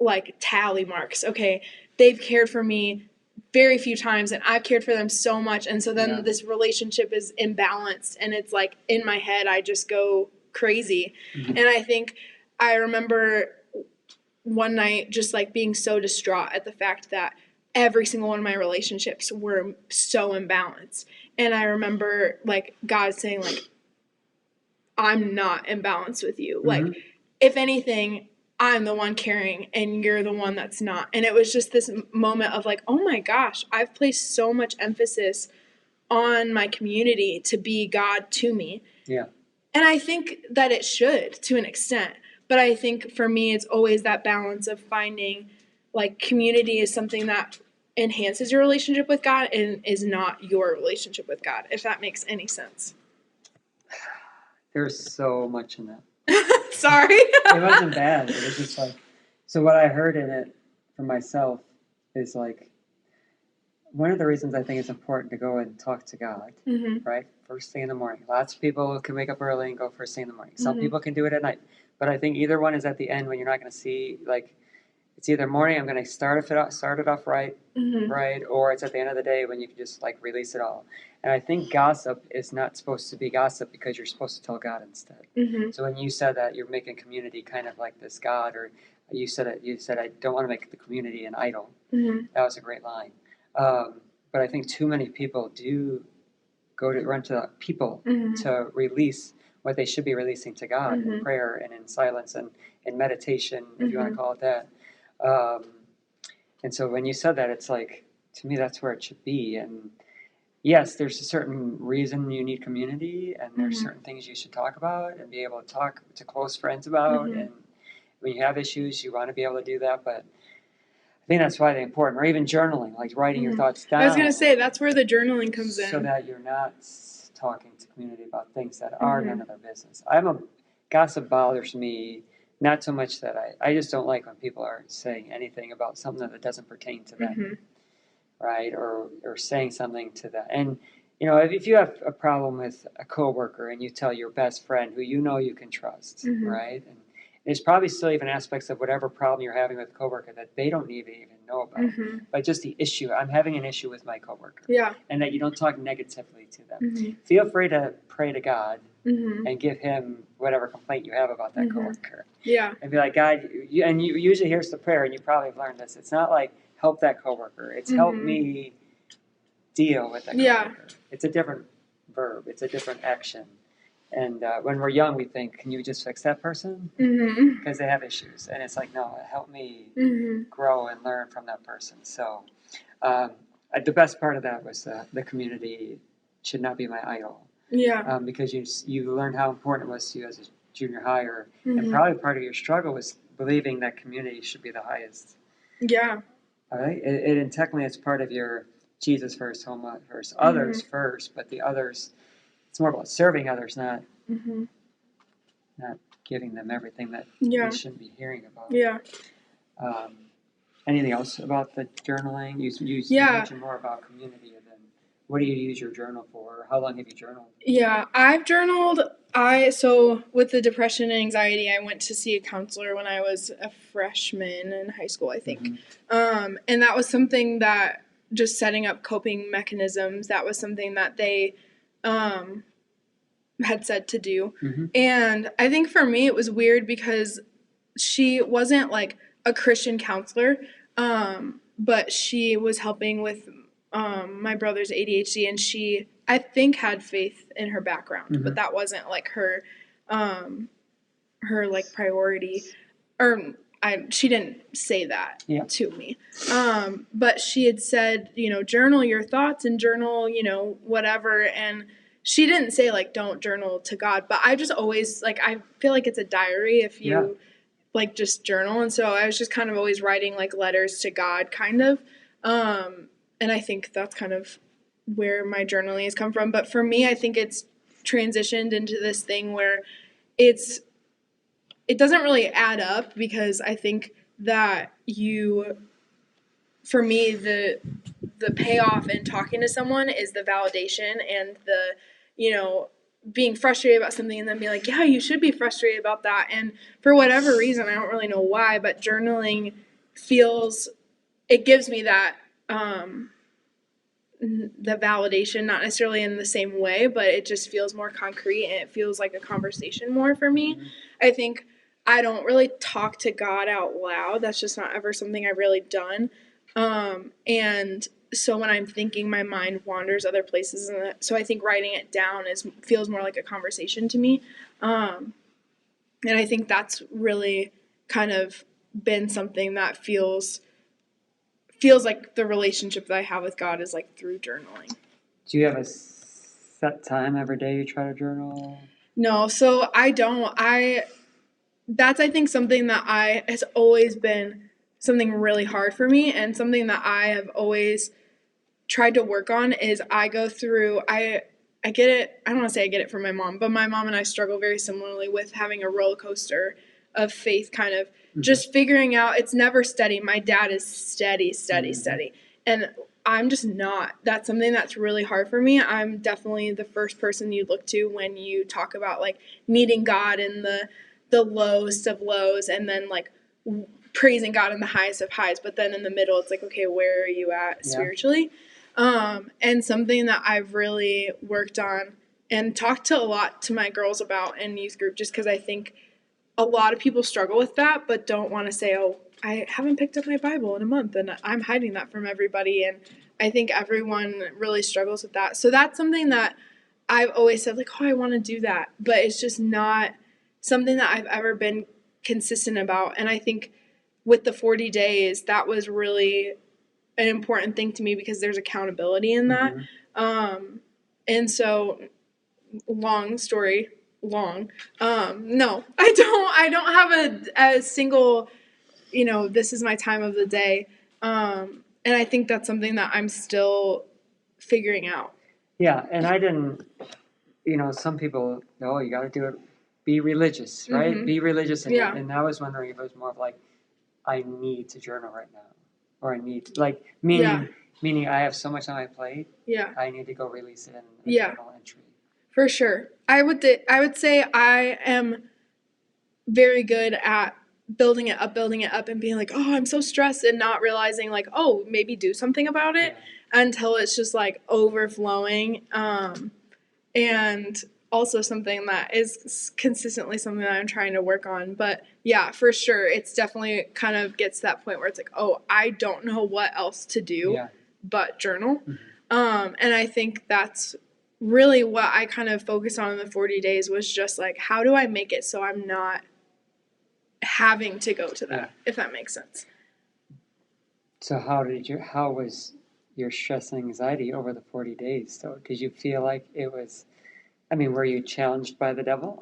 like tally marks. Okay, they've cared for me very few times and I've cared for them so much. And so then this relationship is imbalanced, and it's like in my head, I just go crazy. And I think I remember one night just like being so distraught at the fact that every single one of my relationships were so imbalanced. And I remember like God saying like, I'm not imbalanced with you. Like, if anything, I'm the one caring and you're the one that's not. And it was just this moment of like, oh my gosh, I've placed so much emphasis on my community to be God to me. And I think that it should to an extent. But I think for me, it's always that balance of finding like community is something that enhances your relationship with God and is not your relationship with God, if that makes any sense. There's so much in that. Sorry. It wasn't bad. It was just like, so what I heard in it for myself is like, one of the reasons I think it's important to go and talk to God, right? First thing in the morning. Lots of people can wake up early and go first thing in the morning. Some people can do it at night. But I think either one is at the end when you're not going to see, like, it's either morning, I'm going to start it off right, right? Or it's at the end of the day when you can just, like, release it all. And I think gossip is not supposed to be gossip because you're supposed to tell God instead. So when you said that, you're making community kind of like this God, or you said I don't want to make the community an idol. That was a great line. But I think too many people do run to people to release what they should be releasing to God in prayer and in silence and in meditation, if you want to call it that. And so when you said that, it's like, to me, that's where it should be. And yes, there's a certain reason you need community, and there's certain things you should talk about and be able to talk to close friends about. And when you have issues, you want to be able to do that. But I think that's why they're important, or even journaling, like writing your thoughts down. I was going to say, that's where the journaling comes in. So that you're not talking to community about things that are none of their business. Gossip bothers me, not so much that I just don't like when people are saying anything about something that doesn't pertain to them, right? Or saying something to them. And, you know, if you have a problem with a coworker and you tell your best friend who you know you can trust, right? There's probably still even aspects of whatever problem you're having with a coworker that they don't even know about. Mm-hmm. But just the issue, I'm having an issue with my coworker. Yeah. And that you don't talk negatively to them. Mm-hmm. Feel free to pray to God Mm-hmm. and give him whatever complaint you have about that Mhm. coworker. Yeah. And be like, God, and you usually here's the prayer, and you probably have learned this. It's not like help that coworker. It's help Mhm. me deal with that coworker. Yeah. It's a different verb. It's a different action. And when we're young, we think, can you just fix that person? Mm-hmm. Because they have issues. And it's like, no, help me Mm-hmm. grow and learn from that person. So the best part of that was the community should not be my idol. Yeah. Because you learned how important it was to you as a junior higher. And Mhm. probably part of your struggle was believing that community should be the highest. Yeah. All right? And technically it's part of your Jesus first, home first, others first, but the others, it's more about serving others, not Mm-hmm. giving them everything that Yeah. they shouldn't be hearing about. Yeah. Anything else about the journaling? You Yeah. mentioned more about community, and then what do you use your journal for? How long have you journaled? Yeah, I've journaled. So with the depression and anxiety, I went to see a counselor when I was a freshman in high school, I think. And that was something that just setting up coping mechanisms, that was something that they had said to do. Mm-hmm. And I think for me it was weird because she wasn't like a Christian counselor, but she was helping with my brother's ADHD, and she, I think, had faith in her background, but that wasn't like her like priority, or she didn't say that to me. But she had said, journal your thoughts and journal, whatever. And she didn't say like, don't journal to God, but I just always like, I feel like it's a diary if you like just journal. And so I was just kind of always writing like letters to God kind of. And I think that's kind of where my journaling has come from. But for me, I think it's transitioned into this thing where it doesn't really add up, because I think that for me, the payoff in talking to someone is the validation and the, being frustrated about something and then be like, yeah, you should be frustrated about that. And for whatever reason, I don't really know why, but journaling it gives me that, the validation, not necessarily in the same way, but it just feels more concrete and it feels like a conversation more for me. Mm-hmm. I think I don't really talk to God out loud. That's just not ever something I've really done. And so when I'm thinking, my mind wanders other places. And so I think writing it down feels more like a conversation to me. And I think that's really kind of been something that feels like the relationship that I have with God is like through journaling. Do you have a set time every day you try to journal? No, so I don't. That's, I think, something that has always been something really hard for me, and something that I have always tried to work on is I go through, I get it, I don't want to say I get it from my mom, but my mom and I struggle very similarly with having a roller coaster of faith, kind of just figuring out, it's never steady. My dad is steady. And I'm just not. That's something that's really hard for me. I'm definitely the first person you look to when you talk about like needing God in the lowest of lows, and then like praising God in the highest of highs. But then in the middle, it's like, okay, where are you at spiritually? And something that I've really worked on and talked to a lot to my girls about in youth group, just because I think a lot of people struggle with that, but don't want to say, oh, I haven't picked up my Bible in a month and I'm hiding that from everybody. And I think everyone really struggles with that. So that's something that I've always said, like, oh, I want to do that. But it's just not something that I've ever been consistent about. And I think with the 40 days, that was really an important thing to me, because there's accountability in that. And so, long story long. No, I don't have a single, this is my time of the day. And I think that's something that I'm still figuring out. Yeah. And I didn't, some people, you got to do it. Be religious, right? Mm-hmm. Be religious. And I was wondering if it was more of like, I need to journal right now, or I need to, like, meaning I have so much on my plate. Yeah. I need to go release it in a journal entry. For sure. I would say I am very good at building it up and being like, oh, I'm so stressed, and not realizing like, oh, maybe do something about it until it's just like overflowing. And also something that is consistently something that I'm trying to work on. But yeah, for sure, it's definitely kind of gets to that point where it's like, oh, I don't know what else to do but journal. And I think that's really what I kind of focused on in the 40 days was just like, how do I make it so I'm not having to go to that, if that makes sense. So how was your stress and anxiety over the 40 days? So did you feel like it was, I mean, were you challenged by the devil?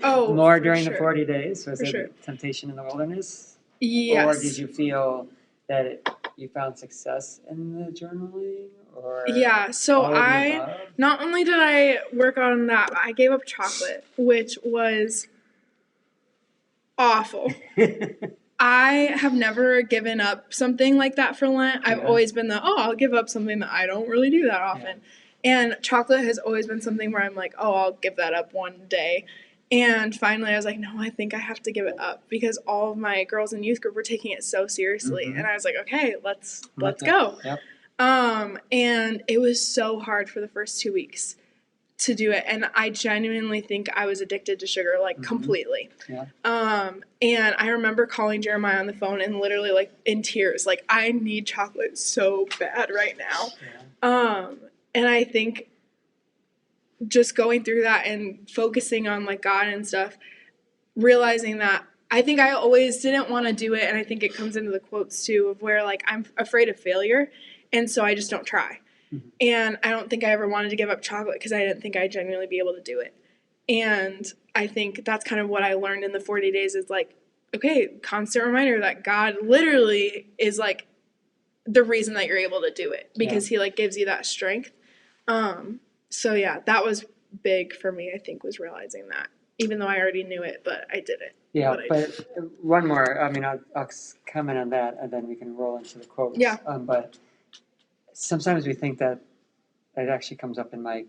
Oh, more for during sure. the 40 days? Was For it sure. temptation in the wilderness? Yes. Or did you feel that you found success in the journaling? Or yeah, so all of the above? not only did I work on that, I gave up chocolate, which was awful. I have never given up something like that for Lent. I've always been I'll give up something that I don't really do that often. And chocolate has always been something where I'm like, oh, I'll give that up one day. And finally I was like, no, I think I have to give it up because all of my girls in youth group were taking it so seriously. And I was like, okay, let's go. Yep. And it was so hard for the first 2 weeks to do it, and I genuinely think I was addicted to sugar, like completely. Yeah. And I remember calling Jeremiah on the phone and literally like in tears, like I need chocolate so bad right now. And I think just going through that and focusing on like God and stuff, realizing that I think I always didn't want to do it, and I think it comes into the quotes too of where like I'm afraid of failure, and so I just don't try. And I don't think I ever wanted to give up chocolate because I didn't think I'd genuinely be able to do it. And I think that's kind of what I learned in the 40 days is like, okay, constant reminder that God literally is like the reason that you're able to do it because he like gives you that strength. So yeah, that was big for me, I think, was realizing that, even though I already knew it, but I did it. Yeah, but one more, I mean, I'll comment on that and then we can roll into the quotes. Yeah. But sometimes we think that it actually comes up in my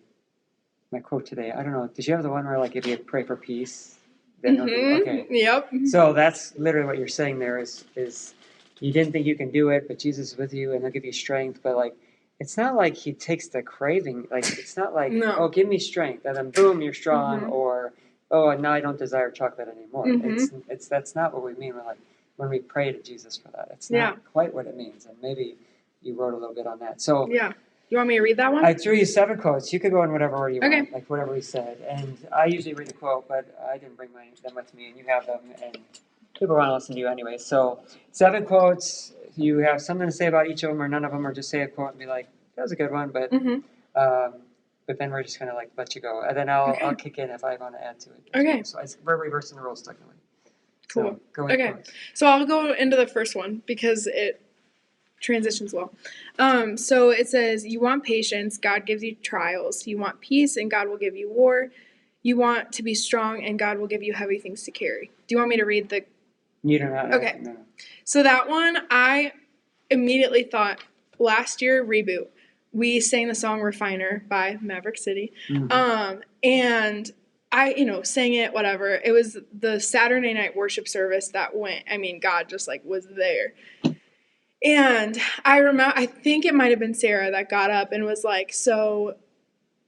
quote today. I don't know. Did you have the one where like if you pray for peace? Then okay. Yep. So that's literally what you're saying there is you didn't think you can do it, but Jesus is with you and he'll give you strength. But like it's not like he takes the craving. Like it's not like oh give me strength and then boom you're strong or oh now I don't desire chocolate anymore. It's that's not what we mean when we pray to Jesus for that. It's not quite what it means. And maybe you wrote a little bit on that. So yeah. You want me to read that one? I threw you 7 quotes. You could go in whatever order you want, like whatever we said. And I usually read the quote, but I didn't bring them with me, and you have them, and people want to listen to you anyway. So 7 quotes. You have something to say about each of them or none of them, or just say a quote and be like, that was a good one, but then we're just going to like let you go. And then I'll kick in if I want to add to it. Okay. So we're reversing the rules technically. Cool. So go in quotes. So I'll go into the first one because it transitions well. So it says, you want patience, God gives you trials. You want peace, and God will give you war. You want to be strong, and God will give you heavy things to carry. Do you want me to read the... You don't have Okay. No. So that one, I immediately thought, last year, Reboot, we sang the song Refiner by Maverick City. And I, sang it, whatever. It was the Saturday night worship service that went, I mean, God just like was there. And I think it might have been Sarah that got up and was like, so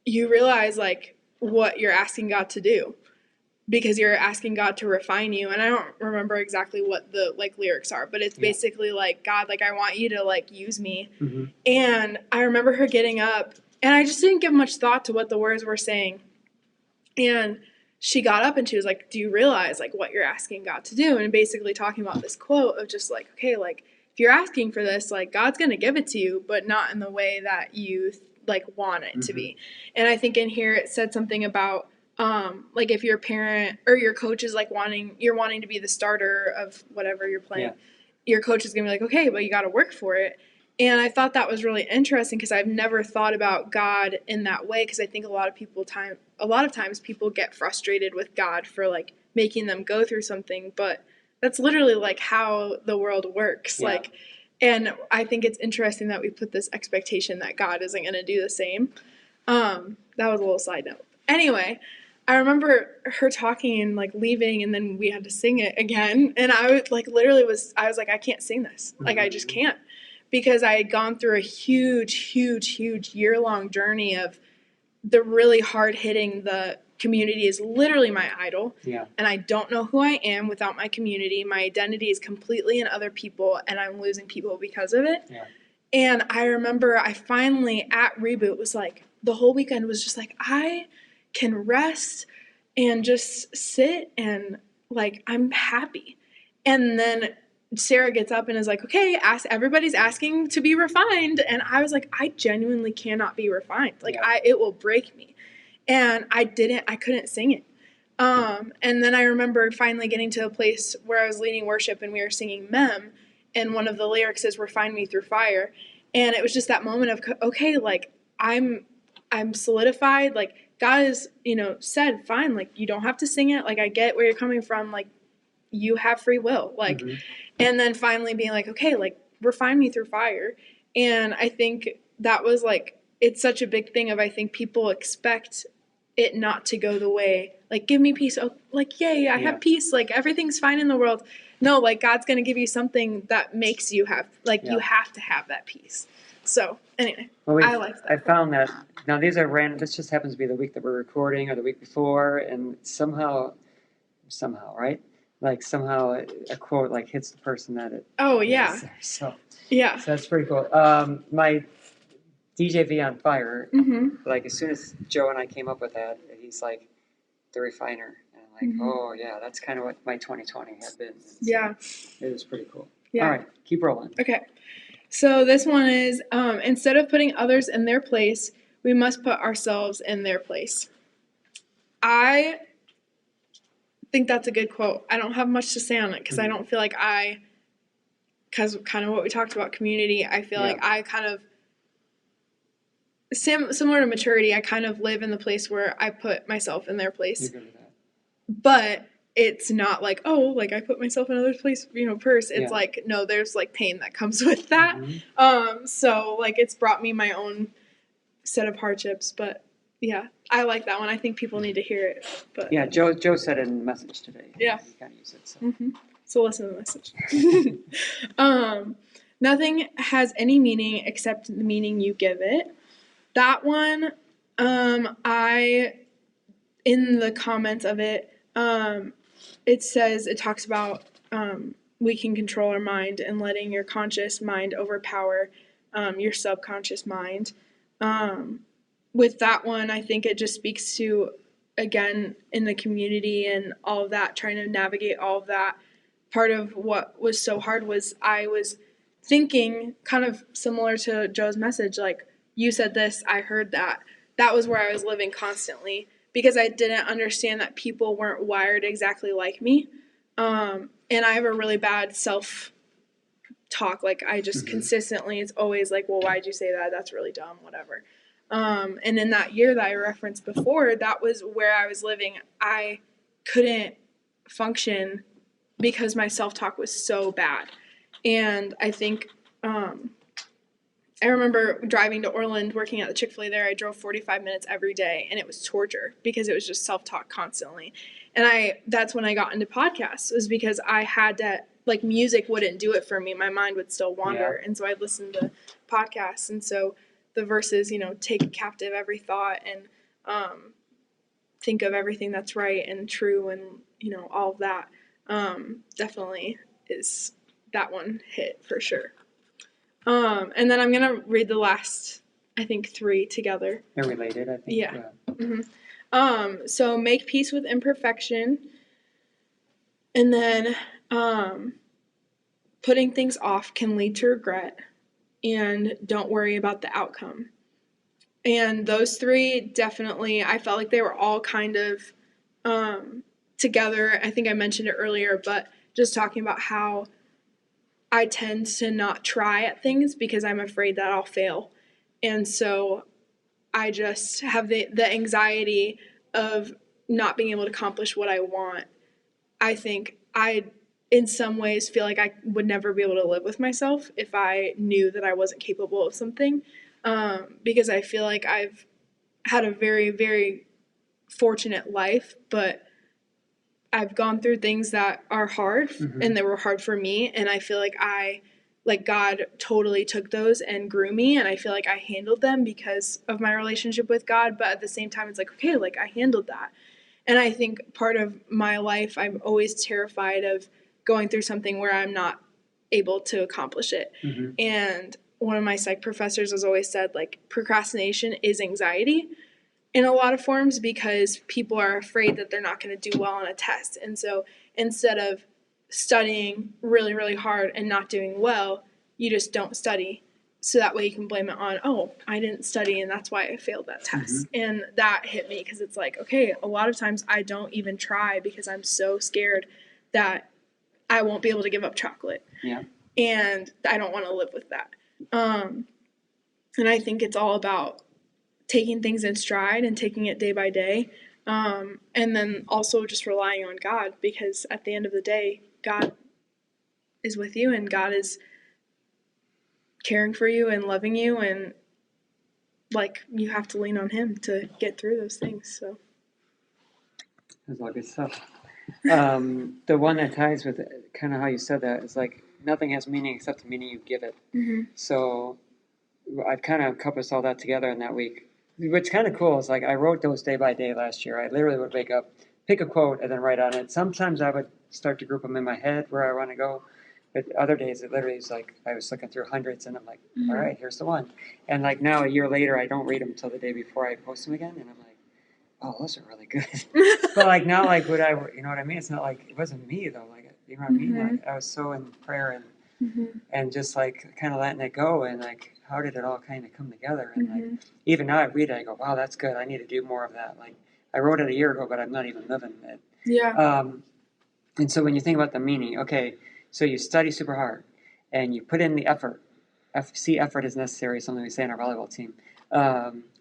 you realize like what you're asking God to do because you're asking God to refine you. And I don't remember exactly what the like lyrics are, but it's basically like, God, like I want you to like use me. And I remember her getting up and I just didn't give much thought to what the words were saying. And she got up and she was like, do you realize like what you're asking God to do? And basically talking about this quote of just like, okay, like, if you're asking for this, like God's going to give it to you, but not in the way that you like want it to be. And I think in here it said something about like if your parent or your coach is like wanting to be the starter of whatever you're playing, your coach is going to be like, okay, but you got to work for it. And I thought that was really interesting because I've never thought about God in that way because I think a lot of times people get frustrated with God for like making them go through something, but that's literally like how the world works. Like, and I think it's interesting that we put this expectation that God isn't going to do the same. That was a little side note. Anyway, I remember her talking and like leaving, and then we had to sing it again. And I was like, I was like, I can't sing this. Like, I just can't. Because I had gone through a huge year-long journey of the really hard hitting. The community is literally my idol. Yeah. And I don't know who I am without my community. My identity is completely in other people, and I'm losing people because of it. Yeah. And I remember I finally, at Reboot, was like, the whole weekend was just like, I can rest and just sit and like, I'm happy. And then Sarah gets up and is like, okay, everybody's asking to be refined. And I was like, I genuinely cannot be refined. Like, it will break me. And I couldn't sing it. And then I remember finally getting to a place where I was leading worship and we were singing Mem. And one of the lyrics is refine me through fire. And it was just that moment of, okay, like, I'm solidified. Like, God has, said, fine, like, you don't have to sing it. Like, I get where you're coming from. Like, you have free will. Like, and then finally being like, okay, like, refine me through fire. And I think that was like, it's such a big thing of, I think people expect it not to go the way, like, give me peace. Oh, like, yay, I have peace. Like, everything's fine in the world. No, like, God's going to give you something that makes you have, like, you have to have that peace. So, anyway, I like that. I found that, now these are random, this just happens to be the week that we're recording or the week before, and somehow, right? Like, somehow a quote, like, hits the person that it is there. So that's pretty cool. My DJVonFire, like, as soon as Joe and I came up with that, he's like, the refiner. And I'm like, oh, yeah, that's kind of what my 2020 had been. So it was pretty cool. Yeah. All right, keep rolling. Okay. So this one is, instead of putting others in their place, we must put ourselves in their place. I think that's a good quote. I don't have much to say on it because I don't feel like because kind of what we talked about, community, I feel like I kind of, similar to maturity, I kind of live in the place where I put myself in their place. You're good with that. But it's not like, oh, like, I put myself in another place, first. It's like, no, there's, like, pain that comes with that. So, like, it's brought me my own set of hardships. But, yeah, I like that one. I think people need to hear it. But yeah, Joe said it in the message today. Yeah. You kind of use it, so. So listen to the message. Nothing has any meaning except the meaning you give it. That one, in the comments of it, it talks about we can control our mind and letting your conscious mind overpower your subconscious mind. With that one, I think it just speaks to, again, in the community and all of that, trying to navigate all of that. Part of what was so hard was I was thinking kind of similar to Joe's message, like, you said this, I heard that. That was where I was living constantly. Because I didn't understand that people weren't wired exactly like me. And I have a really bad self-talk. Like, I just consistently, it's always like, well, why'd you say that? That's really dumb, whatever. And in that year that I referenced before, that was where I was living. I couldn't function because my self-talk was so bad. And I think I remember driving to Orland, working at the Chick-fil-A there. I drove 45 minutes every day, and it was torture because it was just self-talk constantly. And that's when I got into podcasts, was because I had to, like, music wouldn't do it for me. My mind would still wander. And so I'd listen to podcasts. And so the verses, take captive every thought and think of everything that's right and true and, all of that, definitely is, that one hit for sure. And then I'm going to read the last, I think, 3 together. They're related, I think. Yeah. So make peace with imperfection. And then putting things off can lead to regret. And don't worry about the outcome. And those 3 definitely, I felt like they were all kind of together. I think I mentioned it earlier, but just talking about how I tend to not try at things because I'm afraid that I'll fail. And so I just have the anxiety of not being able to accomplish what I want. I think I, in some ways, feel like I would never be able to live with myself if I knew that I wasn't capable of something. Because I feel like I've had a very, very fortunate life, but I've gone through things that are hard and they were hard for me. And I feel like God totally took those and grew me. And I feel like I handled them because of my relationship with God. But at the same time, it's like, okay, like I handled that. And I think part of my life, I'm always terrified of going through something where I'm not able to accomplish it. And one of my psych professors has always said, like, procrastination is anxiety in a lot of forms because people are afraid that they're not going to do well on a test. And so instead of studying really, really hard and not doing well, you just don't study. So that way you can blame it on, oh, I didn't study and that's why I failed that test. And that hit me because it's like, okay, a lot of times I don't even try because I'm so scared that I won't be able to give up chocolate. Yeah. And I don't want to live with that. And I think it's all about taking things in stride and taking it day by day. And then also just relying on God, because at the end of the day, God is with you and God is caring for you and loving you. And like, you have to lean on him to get through those things. So That's all good stuff. The one that ties with kind of how you said that is like, nothing has meaning except the meaning you give it. So I've kind of encompassed all that together in that week. What's kind of cool is like I wrote those day by day last year. I literally would wake up, pick a quote, and then write on it. Sometimes I would start to group them in my head where I want to go. But other days it literally was like I was looking through hundreds and I'm like, all right, here's the one. And like now a year later, I don't read them until the day before I post them again. And I'm like, oh, those are really good. But like now, like would I, you know what I mean? It's not like, it wasn't me though. Like, you know what I mean? Like I was so in prayer and just like kind of letting it go. And like, how did it all kind of come together? And like, even now I read it, I go, wow, that's good. I need to do more of that. Like I wrote it a year ago, but I'm not even living it. yeah. And so when you think about the meaning, okay, so you study super hard and you put in the effort. See, effort is necessary, something we say in our volleyball team.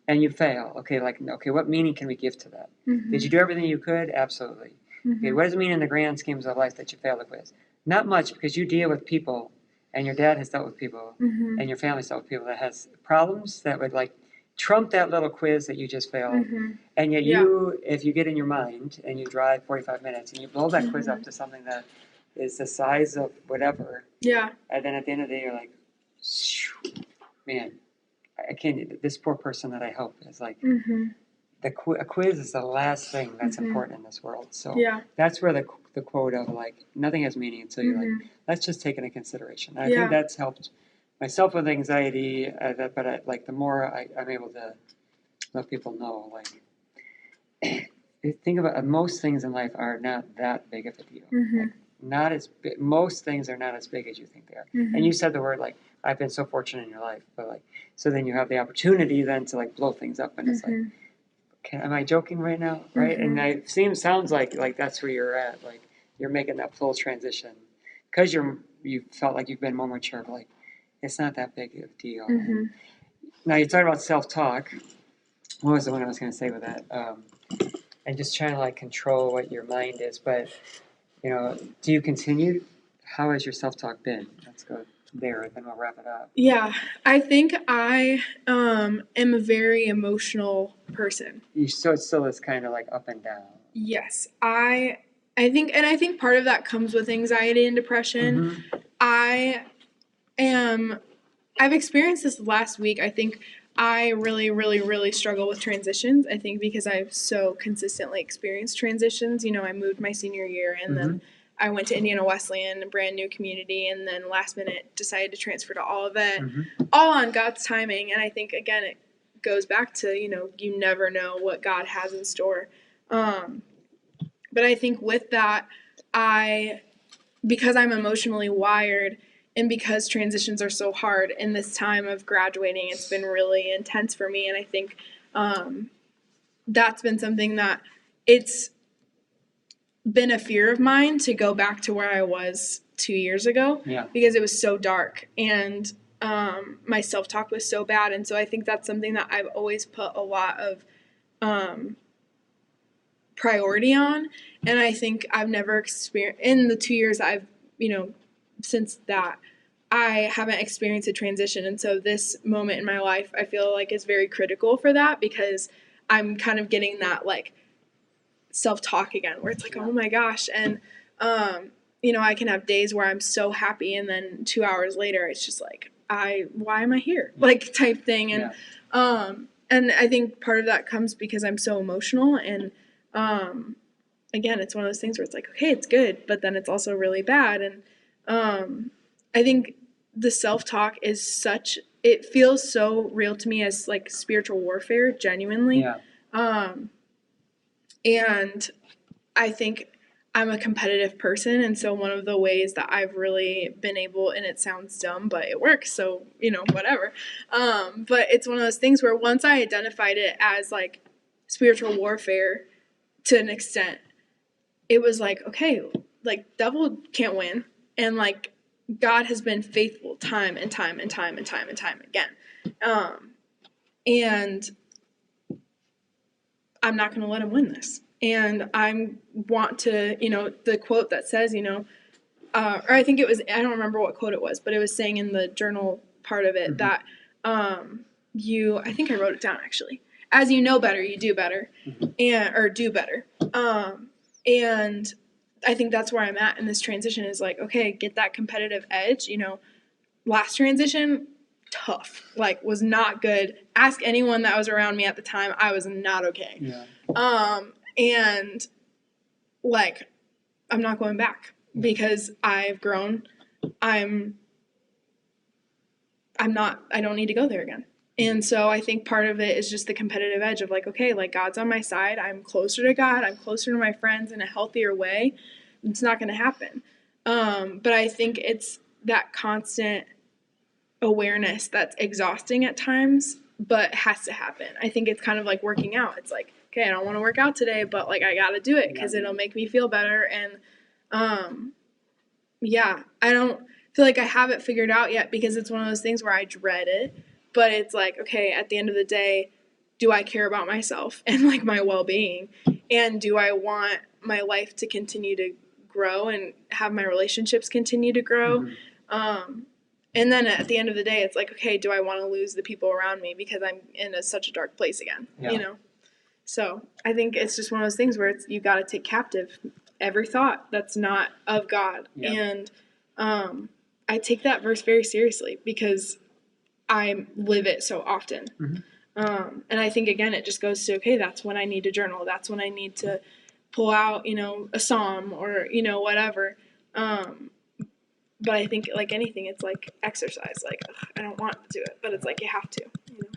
And you fail. Okay, like, okay, what meaning can we give to that? Did you do everything you could? Absolutely. Okay, what does it mean in the grand schemes of life that you failed the quiz? Not much, because you deal with people, and your dad has dealt with people, and your family's dealt with people that has problems that would like trump that little quiz that you just failed. And yet you, if you get in your mind and you drive 45 minutes and you blow that quiz up to something that is the size of whatever, and then at the end of the day you're like, man, I can't, this poor person that I help is like, a quiz is the last thing that's important in this world. So that's where the quote of like, nothing has meaning until you're like, let's just take it into consideration. And I think that's helped myself with anxiety, like the more I'm able to let people know, like, think about most things in life are not that big of a deal. Like, not as big, most things are not as big as you think they are. And you said the word like, I've been so fortunate in your life, but like, so then you have the opportunity then to like blow things up, and it's like, am I joking right now? Right? And it sounds like that's where you're at, like you're making that full transition because you felt like you've been more mature, but like it's not that big of a deal. Now you're talking about self-talk. What was the one I was going to say with that? And just trying to like control what your mind is, but you know, do you continue? How has your self-talk been? Let's go there, and then we'll wrap it up. Yeah, I think I am a very emotional person. So it still is kind of like up and down. Yes, I think part of that comes with anxiety and depression. I've experienced this last week. I think I really, really, really struggle with transitions. I think because I've so consistently experienced transitions. You know, I moved my senior year, and then I went to Indiana Wesleyan, a brand new community, and then last minute decided to transfer to Olivet, all on God's timing. And I think, again, it goes back to, you know, you never know what God has in store. But I think with that, because I'm emotionally wired and because transitions are so hard in this time of graduating, it's been really intense for me. And I think that's been something that it's been a fear of mine to go back to where I was 2 years ago because it was so dark and my self-talk was so bad. And so I think that's something that I've always put a lot of priority on. And I think I've never experienced, in the 2 years I've, you know, since that, I haven't experienced a transition. And so this moment in my life, I feel like is very critical for that because I'm kind of getting that like self-talk again, where it's like, oh my gosh. And, you know, I can have days where I'm so happy, and then 2 hours later, it's just like, why am I here? Like, type thing. And, and I think part of that comes because I'm so emotional. And, again, it's one of those things where it's like, okay, it's good, but then it's also really bad. And, I think the self-talk is it feels so real to me as like spiritual warfare, genuinely. And I think I'm a competitive person, and so one of the ways that I've really been able, and it sounds dumb, but it works, so, you know, whatever. But it's one of those things where once I identified it as like spiritual warfare to an extent, it was like, okay, like devil can't win, and like God has been faithful time and time and time and time and time again. And I'm not going to let him win this. And I want to, you know, the quote that says, you know, or I think it was, I don't remember what quote it was, but it was saying in the journal part of it that I think I wrote it down actually. As you know better, you do better, or do better. And I think that's where I'm at in this transition is like, okay, get that competitive edge. You know, last transition, tough, like was not good. Ask anyone that was around me at the time. I was not okay. And like, I'm not going back because I've grown. I don't need to go there again. And so I think part of it is just the competitive edge of like, okay, like God's on my side. I'm closer to God. I'm closer to my friends in a healthier way. It's not going to happen. But I think it's that constant awareness that's exhausting at times, but has to happen. I think it's kind of like working out. It's like, okay, I don't want to work out today, but like I got to do it because it'll make me feel better. And I don't feel like I have it figured out yet because it's one of those things where I dread it. But it's like, okay, at the end of the day, do I care about myself and like my well-being? And do I want my life to continue to grow and have my relationships continue to grow? And then at the end of the day, it's like, okay, do I want to lose the people around me because I'm in such a dark place again? You know? So I think it's just one of those things where you got to take captive every thought that's not of God. And I take that verse very seriously because I live it so often. And I think, again, it just goes to, okay, that's when I need to journal. That's when I need to pull out, you know, a psalm or, you know, whatever. But I think, like anything, it's like exercise. Like, I don't want to do it, but it's like you have to. You know?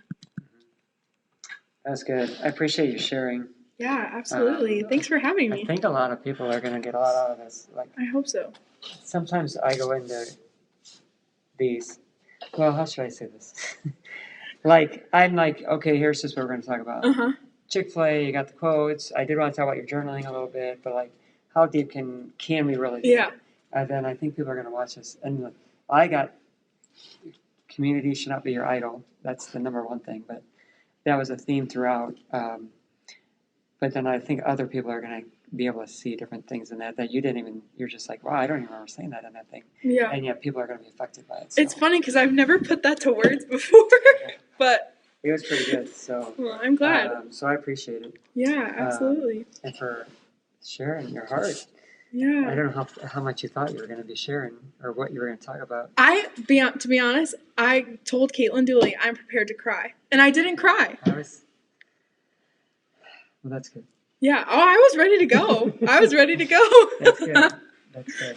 That's good. I appreciate you sharing. Yeah, absolutely. Thanks for having me. I think a lot of people are going to get a lot out of this. Like, I hope so. Sometimes I go into these. Well, how should I say this? Like, I'm like, okay, here's just what we're going to talk about. Chick-fil-A, you got the quotes. I did want to talk about your journaling a little bit, but like, how deep can we really get? And then I think people are going to watch this. And like, I got community should not be your idol. That's the number one thing. But that was a theme throughout. But then I think other people are going to be able to see different things in that you didn't even, you're just like, wow, I don't even remember saying that in that thing. And yet people are going to be affected by it. So. It's funny because I've never put that to words before, but it was pretty good. So well, I'm glad. So I appreciate it. Yeah, absolutely. And for sharing your heart. Yeah. I don't know how much you thought you were going to be sharing or what you were going to talk about. To be honest, I told Caitlin Dooley I'm prepared to cry, and I didn't cry. Well, that's good. Yeah. Oh, I was ready to go. That's good. That's good.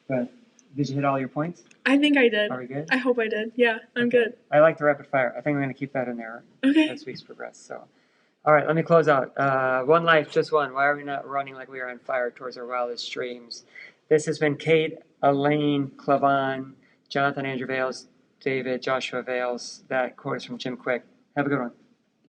But did you hit all your points? I think I did. Are we good? I hope I did. Yeah, I'm good. I like the rapid fire. I think we're going to keep that in there as weeks progress. So, all right, let me close out. One life, just one. Why are we not running like we are on fire towards our wildest dreams? This has been Kate, Elaine, Klavohn, Jonathan Andrew Vales, David, Joshua Vales. That quote is from Jim Quick. Have a good one.